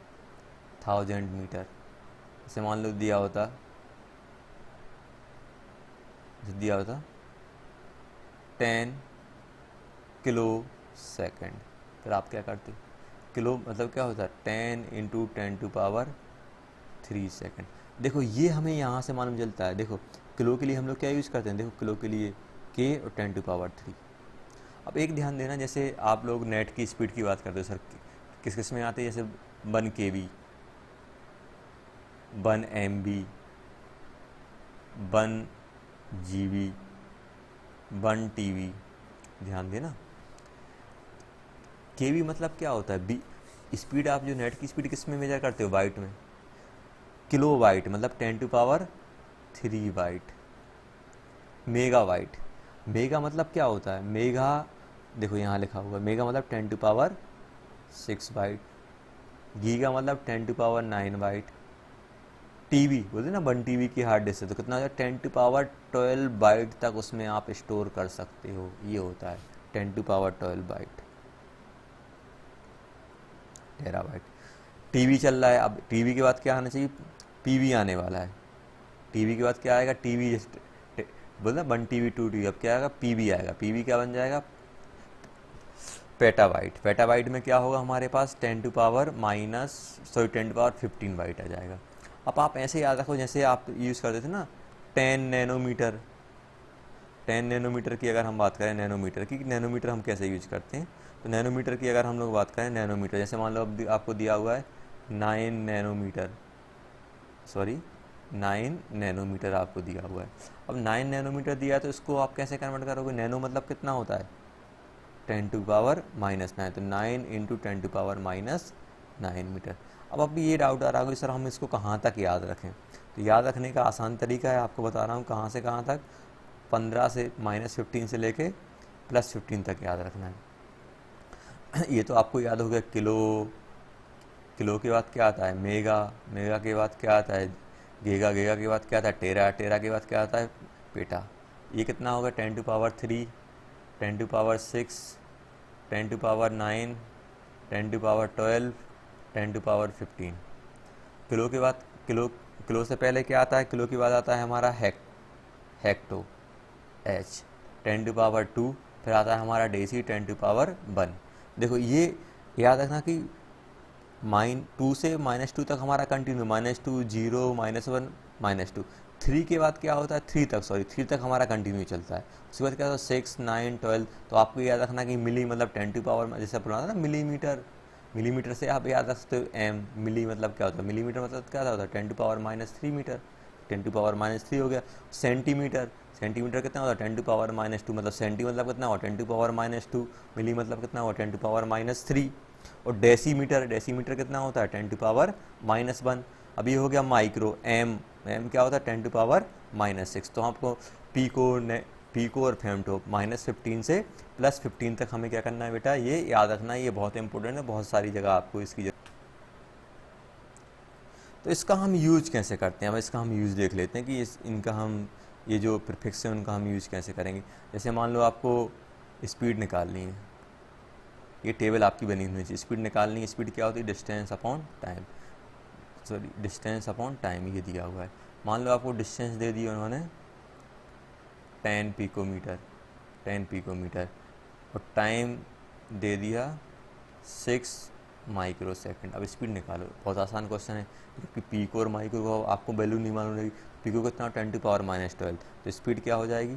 1000 मीटर। जैसे मान लो दिया होता 10 किलो सेकंड, फिर आप क्या करते? किलो मतलब क्या होता है? 10 × 10⁻³ सेकंड। देखो ये हमें यहाँ से मालूम चलता है। देखो किलो के लिए हम लोग क्या यूज़ करते हैं? देखो किलो के लिए k और 10⁻³ अब एक ध्यान देना, जैसे आप लोग नेट की स्पीड की बात करते हो, सर किस किस में आते हैं? जैसे 1 KB, 1 MB, 1 GB, 1 TB। ध्यान देना, केबी मतलब क्या होता है? B speed. आप जो नेट की स्पीड किस में मेजर करते हो? बाइट में। किलो बाइट मतलब 10⁻³ बाइट। मेगा बाइट, मेगा मतलब क्या होता है? मेगा देखो यहाँ लिखा हुआ, मेगा मतलब 10⁻6 बाइट। गीगा मतलब 10⁻9 बाइट। टीबी बोलते ना 1 TB की हार्ड डिस्क है, तो कितना हो जाए? 10⁻12 बाइट तक उसमें आप स्टोर कर सकते हो। ये होता है 10⁻12 बाइट, टेराबाइट। टीबी चल रहा है, अब टीबी के बाद क्या आना चाहिए? पीबी आने वाला है। टीबी के बाद क्या आएगा? टीबी बोलना 1 TB 2 TB, अब क्या आएगा? पीबी आएगा। पीबी क्या बन जाएगा? पेटाबाइट। पेटाबाइट में क्या होगा हमारे पास? 10⁻15 बाइट आ जाएगा। अब आप ऐसे याद रखो, जैसे आप यूज़ करते थे ना 10 नैनोमीटर। 10 नैनोमीटर की अगर हम बात करें, नैनोमीटर की, नैनोमीटर हम कैसे यूज करते हैं? तो नैनोमीटर की अगर हम लोग बात करें, नैनोमीटर जैसे मान लो अब आपको दिया हुआ है 9 नैनोमीटर, सॉरी 9 नैनोमीटर आपको दिया हुआ है। अब 9 नैनोमीटर दिया है तो इसको आप कैसे कन्वर्ट करोगे? नैनो मतलब कितना होता है? 10⁻⁻9, तो 9 × 10⁻⁻9 मीटर। अब अभी ये डाउट आ रहा होगा सर हम इसको कहाँ तक याद रखें? तो याद रखने का आसान तरीका है, आपको बता रहा हूँ कहाँ से कहाँ तक। 15 से -15 से लेके +15 तक याद रखना है। ये तो आपको याद हो गया किलो। किलो के बाद क्या आता है? मेगा। मेगा के बाद क्या आता है? गीगा। गीगा के बाद क्या आता है? टेरा। टेरा के बाद क्या आता है? पेटा। ये कितना होगा? 10⁻3, 10⁻6, 10⁻9, 10⁻12, 10⁻15। किलो के बाद किलो से पहले क्या आता है? किलो के बाद आता है हमारा हेक्टो, एच। 10⁻2, फिर आता है हमारा डेसी 10⁻1। देखो ये याद रखना कि -2 से -2 तक हमारा कंटिन्यू, -2, 0, -1, -2। 3 के बाद क्या होता है? 3 तक हमारा कंटिन्यू चलता है। उसके बाद क्या होता है? 6, 9, 12। तो आपको याद रखना कि मिली मतलब 10⁻, जैसे बोला था ना मिलीमीटर। मिलीमीटर से आप याद रख सकते हो एम। मिली मतलब क्या होता है? मिलीमीटर मतलब क्या होता है? 10⁻³ मीटर। 10⁻³ हो गया। सेंटीमीटर। सेंटीमीटर कितना होता है? 10⁻2, मतलब सेंटी मतलब कितना हुआ? 10⁻²। मिली मतलब कितना हुआ? 10⁻3। और डेसीमीटर। डेसीमीटर कितना होता है? 10⁻1। अब ये हो गया माइक्रो। एम। एम क्या होता है? 10⁻6। तो आपको पीको और फेमटो -15 से +15 तक हमें क्या करना है बेटा? ये याद रखना है। ये बहुत इंपॉर्टेंट है, बहुत सारी जगह आपको इसकी तो इसका हम यूज कैसे करते हैं? अब इसका हम यूज़ देख लेते हैं कि इनका हम ये जो प्रीफिक्स है उनका हम यूज़ कैसे करेंगे। जैसे मान लो आपको स्पीड निकालनी है, ये टेबल आपकी बनी हुई है। स्पीड निकालनी है। स्पीड क्या होती है? Distance upon time, sorry distance upon time ये दिया हुआ है। मान लो आपको डिस्टेंस दे दी उन्होंने 10 पिकोमीटर, 10 पिकोमीटर, और टाइम दे दिया 6 माइक्रो सेकंड। अब स्पीड निकालो, बहुत आसान क्वेश्चन है क्योंकि पीको और माइक्रो को आपको वैल्यू नहीं मालूम रहेगी। पीको कितना 10⁻⁻12, तो स्पीड क्या हो जाएगी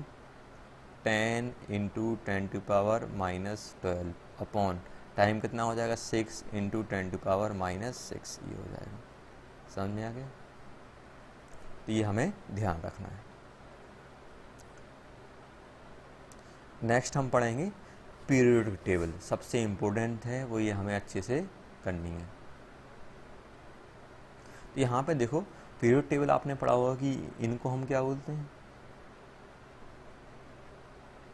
10 × 10⁻⁻12 अपॉन टाइम कितना हो जाएगा 6 × 10⁻⁻6, ये हो जाएगा। समझ में आ गया? तो ये हमें ध्यान रखना है। नेक्स्ट हम पढ़ेंगे पीरियोडिक टेबल, सबसे इम्पोर्टेंट है वो, ये हमें अच्छे से करनी है। तो यहाँ पे देखो पीरियड टेबल आपने पढ़ा होगा कि इनको हम क्या बोलते हैं,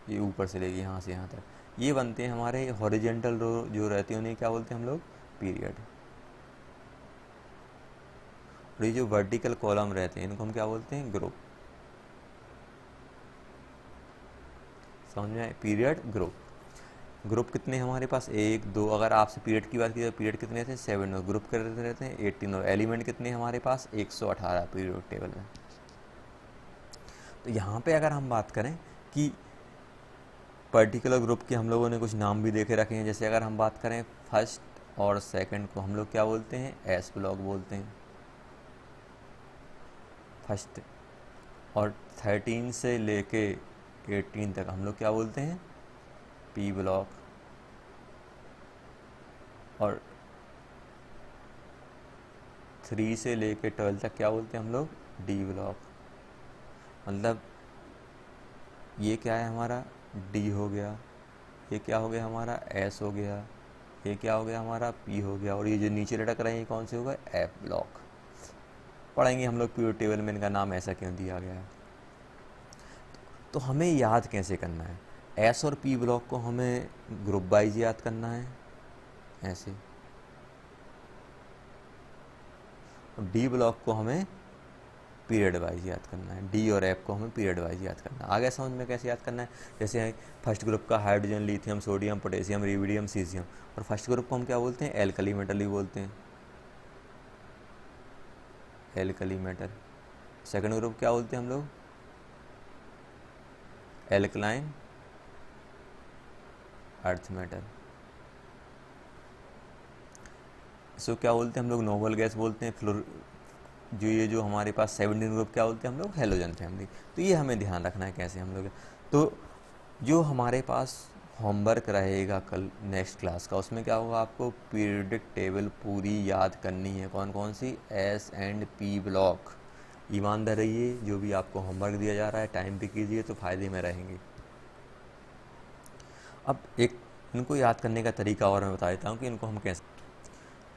ये ऊपर से लेके यहाँ से यहाँ तक ये बनते हैं हमारे हॉरिजेंटल रो जो रहते हैं, उन्हें क्या बोलते हैं हम लोग पीरियड। और ये जो वर्टिकल कॉलम रहते हैं इनको हम क्या बोलते हैं ग्रुप। समझ में आए? Period group. ग्रुप कितने हमारे पास 1 2, अगर आपसे पीरियड की बात की तो पीरियड कितने थे 7, और ग्रुप करते रहते हैं 18, और एलिमेंट कितने हमारे पास 118 पीरियड टेबल में। तो यहाँ पे अगर हम बात करें कि पर्टिकुलर ग्रुप के हम लोगों ने कुछ नाम भी देखे रखे हैं, जैसे अगर हम बात करें फर्स्ट और सेकंड को हम लोग क्या बोलते हैं एस ब्लॉक बोलते हैं, फर्स्ट। और 13 से लेके 18 तक हम लोग क्या बोलते हैं पी ब्लॉक, और 3 से लेके 12 तक क्या बोलते हैं हम लोग डी ब्लॉक। मतलब ये क्या है हमारा डी हो गया, ये क्या हो गया हमारा एस हो गया, ये क्या हो गया हमारा पी हो गया, और ये जो नीचे लटक रहे हैं ये कौन से होगा एफ ब्लॉक। पढ़ेंगे हम लोग पीरियड टेबल में इनका नाम ऐसा क्यों दिया गया है। तो हमें याद कैसे करना है, एस और पी ब्लॉक को हमें ग्रुप वाइज याद करना है ऐसे, और डी ब्लॉक को हमें पीरियड वाइज याद करना है, डी और एफ को हमें पीरियड वाइज याद करना है। आगे समझ में कैसे याद करना है, जैसे फर्स्ट ग्रुप का hydrogen lithium sodium potassium rubidium caesium, और फर्स्ट ग्रुप को हम क्या बोलते हैं एल्कली मेटल ही बोलते हैं, एल्कली मेटल। सेकंड ग्रुप क्या बोलते हैं हम लोग एल्कलाइन अर्थ मेटल। इसको क्या बोलते हैं हम लोग नोबल गैस बोलते हैं। फ्लोर जो ये जो हमारे पास 17 ग्रुप क्या बोलते हैं हम लोग हेलोजन फैमिली। तो ये हमें ध्यान रखना है कैसे हम लोग। तो जो हमारे पास होमवर्क रहेगा कल नेक्स्ट क्लास का, उसमें क्या होगा आपको पीरियडिक टेबल पूरी याद करनी है। कौन कौन सी एस एंड पी ब्लॉक। ईमानदार रहिए, जो भी आपको होमवर्क दिया जा रहा है टाइम पे कीजिए तो फ़ायदे में रहेंगे। अब एक इनको याद करने का तरीका और मैं बता देता हूँ कि इनको हम कैसे।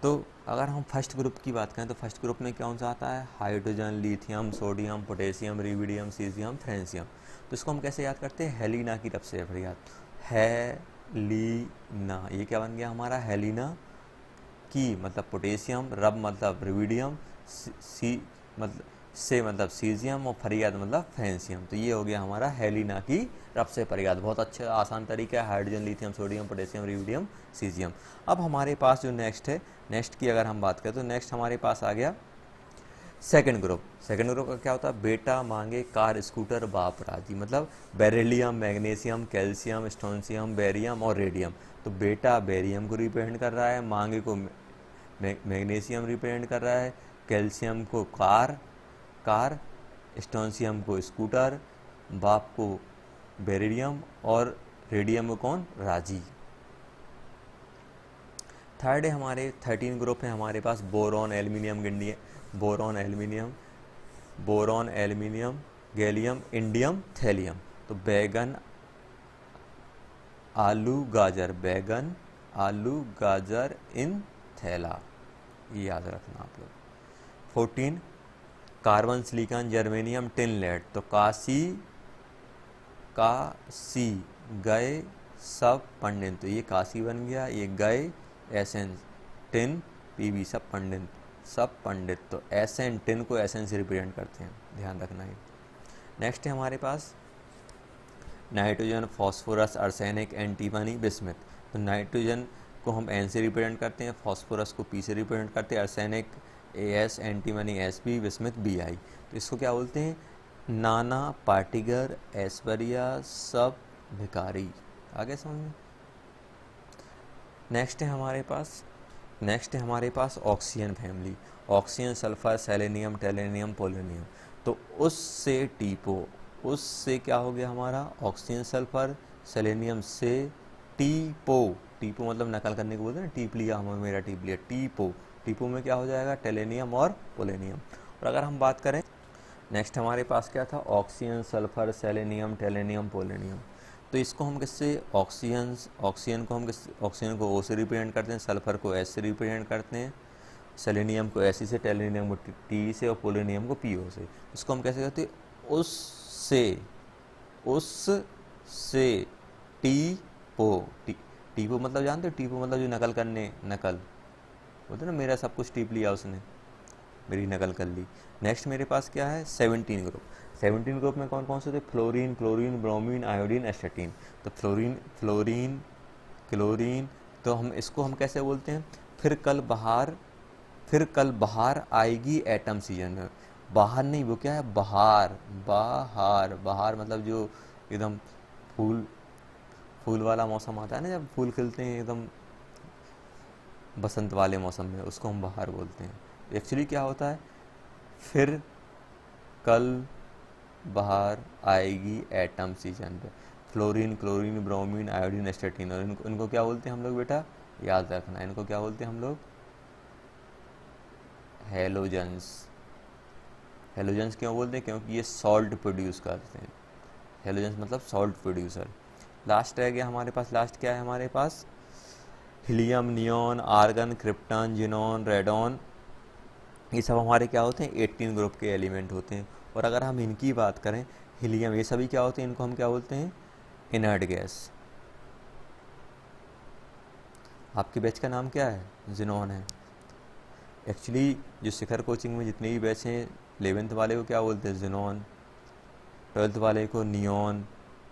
तो अगर हम फर्स्ट ग्रुप की बात करें तो फर्स्ट ग्रुप में कौन सा आता है hydrogen lithium sodium potassium rubidium caesium francium. तो इसको हम कैसे याद करते हैं हेलिना की तरफ से याद, हेलिना। ये क्या बन गया हमारा हेलिना की मतलब पोटेशियम, रब मतलब रिविडियम, सी मतलब से मतलब सीजियम, और फरियाद मतलब फ्रेंसियम। तो ये हो गया हमारा हेलिना की रब से फरियाद। बहुत अच्छा आसान तरीका है, hydrogen lithium sodium potassium rubidium caesium. अब हमारे पास जो नेक्स्ट है, नेक्स्ट की अगर हम बात करें तो नेक्स्ट हमारे पास आ गया सेकंड ग्रुप। सेकंड ग्रुप का क्या होता है बेटा मांगे कार स्कूटर बाप राजी। मतलब beryllium magnesium calcium strontium barium और रेडियम। तो बेटा बेरियम को रिप्रेजेंट कर रहा है, मांगे को मैग्नीशियम रिप्रेजेंट कर रहा है, कैल्शियम को कार, स्टोनशियम को स्कूटर, बाप को बेरिलियम और रेडियम को कौन राजी। थर्ड है हमारे 13 ग्रुप है हमारे पास boron aluminium gallium indium thallium. तो बैगन आलू गाजर इन थैला, ये याद रखना आप लोग। 14 carbon silicon germanium tin lead. तो काशी गए सब पंडित। तो ये काशी बन गया, ये गए एसेंस टिन पीवी सब पंडित। तो एसेन टिन को एसेन से रिप्रेजेंट करते हैं, ध्यान रखना है। नेक्स्ट है हमारे पास nitrogen phosphorus arsenic antimony bismuth. तो नाइट्रोजन को हम एन से रिप्रेजेंट करते हैं, फॉस्फोरस को पी से रिप्रेजेंट करते हैं, arsenic S antimony S B bismuth B I. तो इसको क्या बोलते हैं नाना पार्टिगर ऐश्वर्या सब भिखारी। आगे समझ में। नेक्स्ट है हमारे पास नेक्स्ट है हमारे पास oxygen family, oxygen, sulphur, selenium, tellurium, polonium. तो उससे टीपो, उससे क्या हो गया हमारा, ऑक्सीजन, सल्फर, सेलेनियम से टीपो, टीपो मतलब नकल करने को बोलते हैं ना, टीप लिया हमें, मेरा टीप लिया, टीपो, टीपो में क्या हो जाएगा, टेलेनियम और पोलोनियम। और अगर हम बात करें नेक्स्ट हमारे पास क्या था, oxygen, sulphur, selenium, tellurium, polonium. तो इसको हम किससे, ऑक्सीजन, ऑक्सीजन को हम किस, ऑक्सीजन को O से रिप्रेजेंट करते हैं, सल्फर को S से रिप्रेजेंट करते हैं, सेलेनियम को Fe से, टेलेनियम को T से और पोलोनियम को PO से। इसको हम कैसे कहते हैं, उससे, उससे टीपो, टीपो मतलब जानते हो, टीपो मतलब जो नकल करने, नकल बोलते ना, मेरा सब कुछ टीप लिया उसने, मेरी नकल कर ली। नेक्स्ट मेरे पास क्या है, 17 ग्रुप। 17 ग्रुप में कौन कौन से थे, फ्लोरीन, क्लोरीन, ब्रोमीन, आयोडीन, एस्टेटीन। तो फ्लोरीन, फ्लोरीन, क्लोरीन, तो हम इसको हम कैसे बोलते हैं, फिर कल बाहर आएगी एटम सीजन में। बाहर नहीं, वो क्या है, बहार, बाहर, बहार मतलब जो एकदम फूल, फूल वाला मौसम आता है ना, जब फूल खिलते हैं एकदम बसंत वाले मौसम में, उसको हम बहार बोलते हैं। एक्चुअली क्या होता है, फिर कल बाहर आएगी एटम सीजन पे। फ्लोरीन, क्लोरीन, ब्रोमीन, आयोडीन, एस्टेटीन, और इनको क्या बोलते हैं हम लोग बेटा, याद रखना, इनको क्या बोलते हैं हम लोग, हेलोजेंस। हेलोजेंस क्यों बोलते हैं, क्योंकि ये सॉल्ट प्रोड्यूस करते हैं। हेलोजेंस मतलब सॉल्ट प्रोड्यूसर। लास्ट रह गया हमारे पास, लास्ट क्या है हमारे पास, helium, neon, argon, krypton, xenon, radon. ये सब हमारे क्या होते हैं, 18 ग्रुप के एलिमेंट होते हैं। और अगर हम इनकी बात करें, हीलियम, ये सभी क्या होते हैं, इनको हम क्या बोलते हैं, इनर्ट गैस। आपके बैच का नाम क्या है, जिनॉन है। एक्चुअली जो शिखर कोचिंग में जितने भी बैच हैं, 11th वाले को क्या बोलते हैं, जिनॉन, 12th वाले को नियॉन,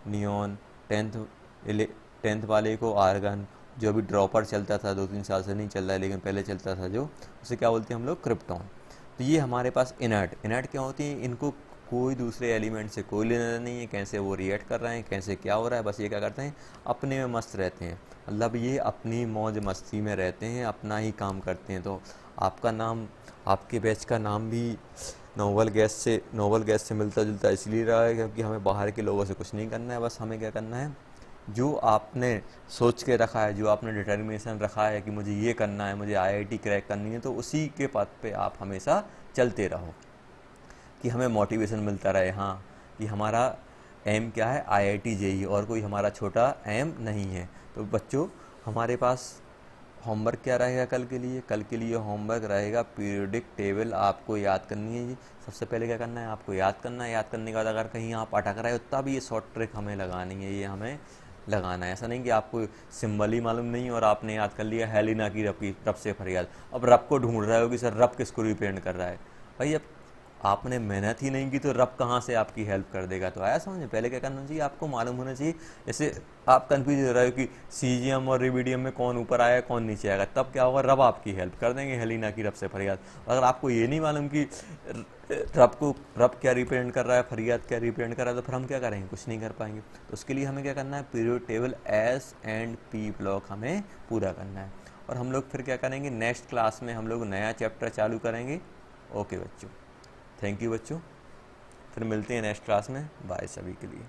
नियॉन, 10th वाले को आर्गन, जो अभी ड्रॉपर चलता था, 2-3 साल से नहीं चल रहा है लेकिन पहले चलता था जो, उसे क्या बोलते हैं हम लोग, क्रिप्टॉन। तो ये हमारे पास इनर्ट, इनर्ट क्या होती है, इनको कोई दूसरे एलिमेंट से कोई लेना नहीं है, कैसे वो रिएक्ट कर रहे हैं, कैसे क्या हो रहा है, बस ये क्या करते हैं, अपने में मस्त रहते हैं, मतलब ये अपनी मौज मस्ती में रहते हैं, अपना ही काम करते हैं। तो आपका नाम, आपके बैच का नाम भी नोबल गैस से मिलता जुलता इसलिए रहा है क्योंकि हमें बाहर के लोगों से कुछ नहीं करना है, बस हमें क्या करना है, जो आपने सोच के रखा है, जो आपने डिटर्मिनेशन रखा है कि मुझे ये करना है, मुझे आईआईटी क्रैक करनी है, तो उसी के पथ पे आप हमेशा चलते रहो, कि हमें मोटिवेशन मिलता रहे, हाँ कि हमारा एम क्या है, आईआईटी जेई, और कोई हमारा छोटा एम नहीं है। तो बच्चों, हमारे पास होमवर्क क्या रहेगा कल के लिए होमवर्क रहेगा पीरियोडिक टेबल आपको याद करनी है जी। सबसे पहले क्या करना है, आपको याद करना है, याद करने के बाद अगर कहीं आप अटक रहे हो तब ये शॉर्ट ट्रिक हमें लगानी है, ये हमें लगाना है। ऐसा नहीं कि आपको सिंबल ही मालूम नहीं और आपने याद कर लिया हेलिना की रब से फरियाद, अब रब को ढूंढ रहे हो कि सर रब किसको रिप्रेजेंट कर रहा है। भाई अब आपने मेहनत ही नहीं की तो रब कहाँ से आपकी हेल्प कर देगा। तो आया समझ, पहले क्या करना चाहिए, आपको मालूम होना चाहिए। जैसे आप कंफ्यूज हो रहे हो कि सीजीएम और रिबीडियम में कौन ऊपर आया कौन नीचे आएगा, तब क्या होगा, रब आपकी हेल्प कर देंगे, हेलिना की रब से फरियाद। अगर आपको ये नहीं मालूम कि रब क्या रिप्रेजेंट कर रहा है, फरियाद क्या रिप्रेजेंट कर रहा है, तो फिर हम क्या करेंगे, कुछ नहीं कर पाएंगे। तो उसके लिए हमें क्या करना है, period table S and P block हमें पूरा करना है। और हम लोग फिर क्या करेंगे, नेक्स्ट क्लास में हम लोग नया चैप्टर चालू करेंगे। ओके बच्चों, थैंक यू बच्चों, फिर मिलते हैं नेक्स्ट क्लास में, बाय सभी के लिए।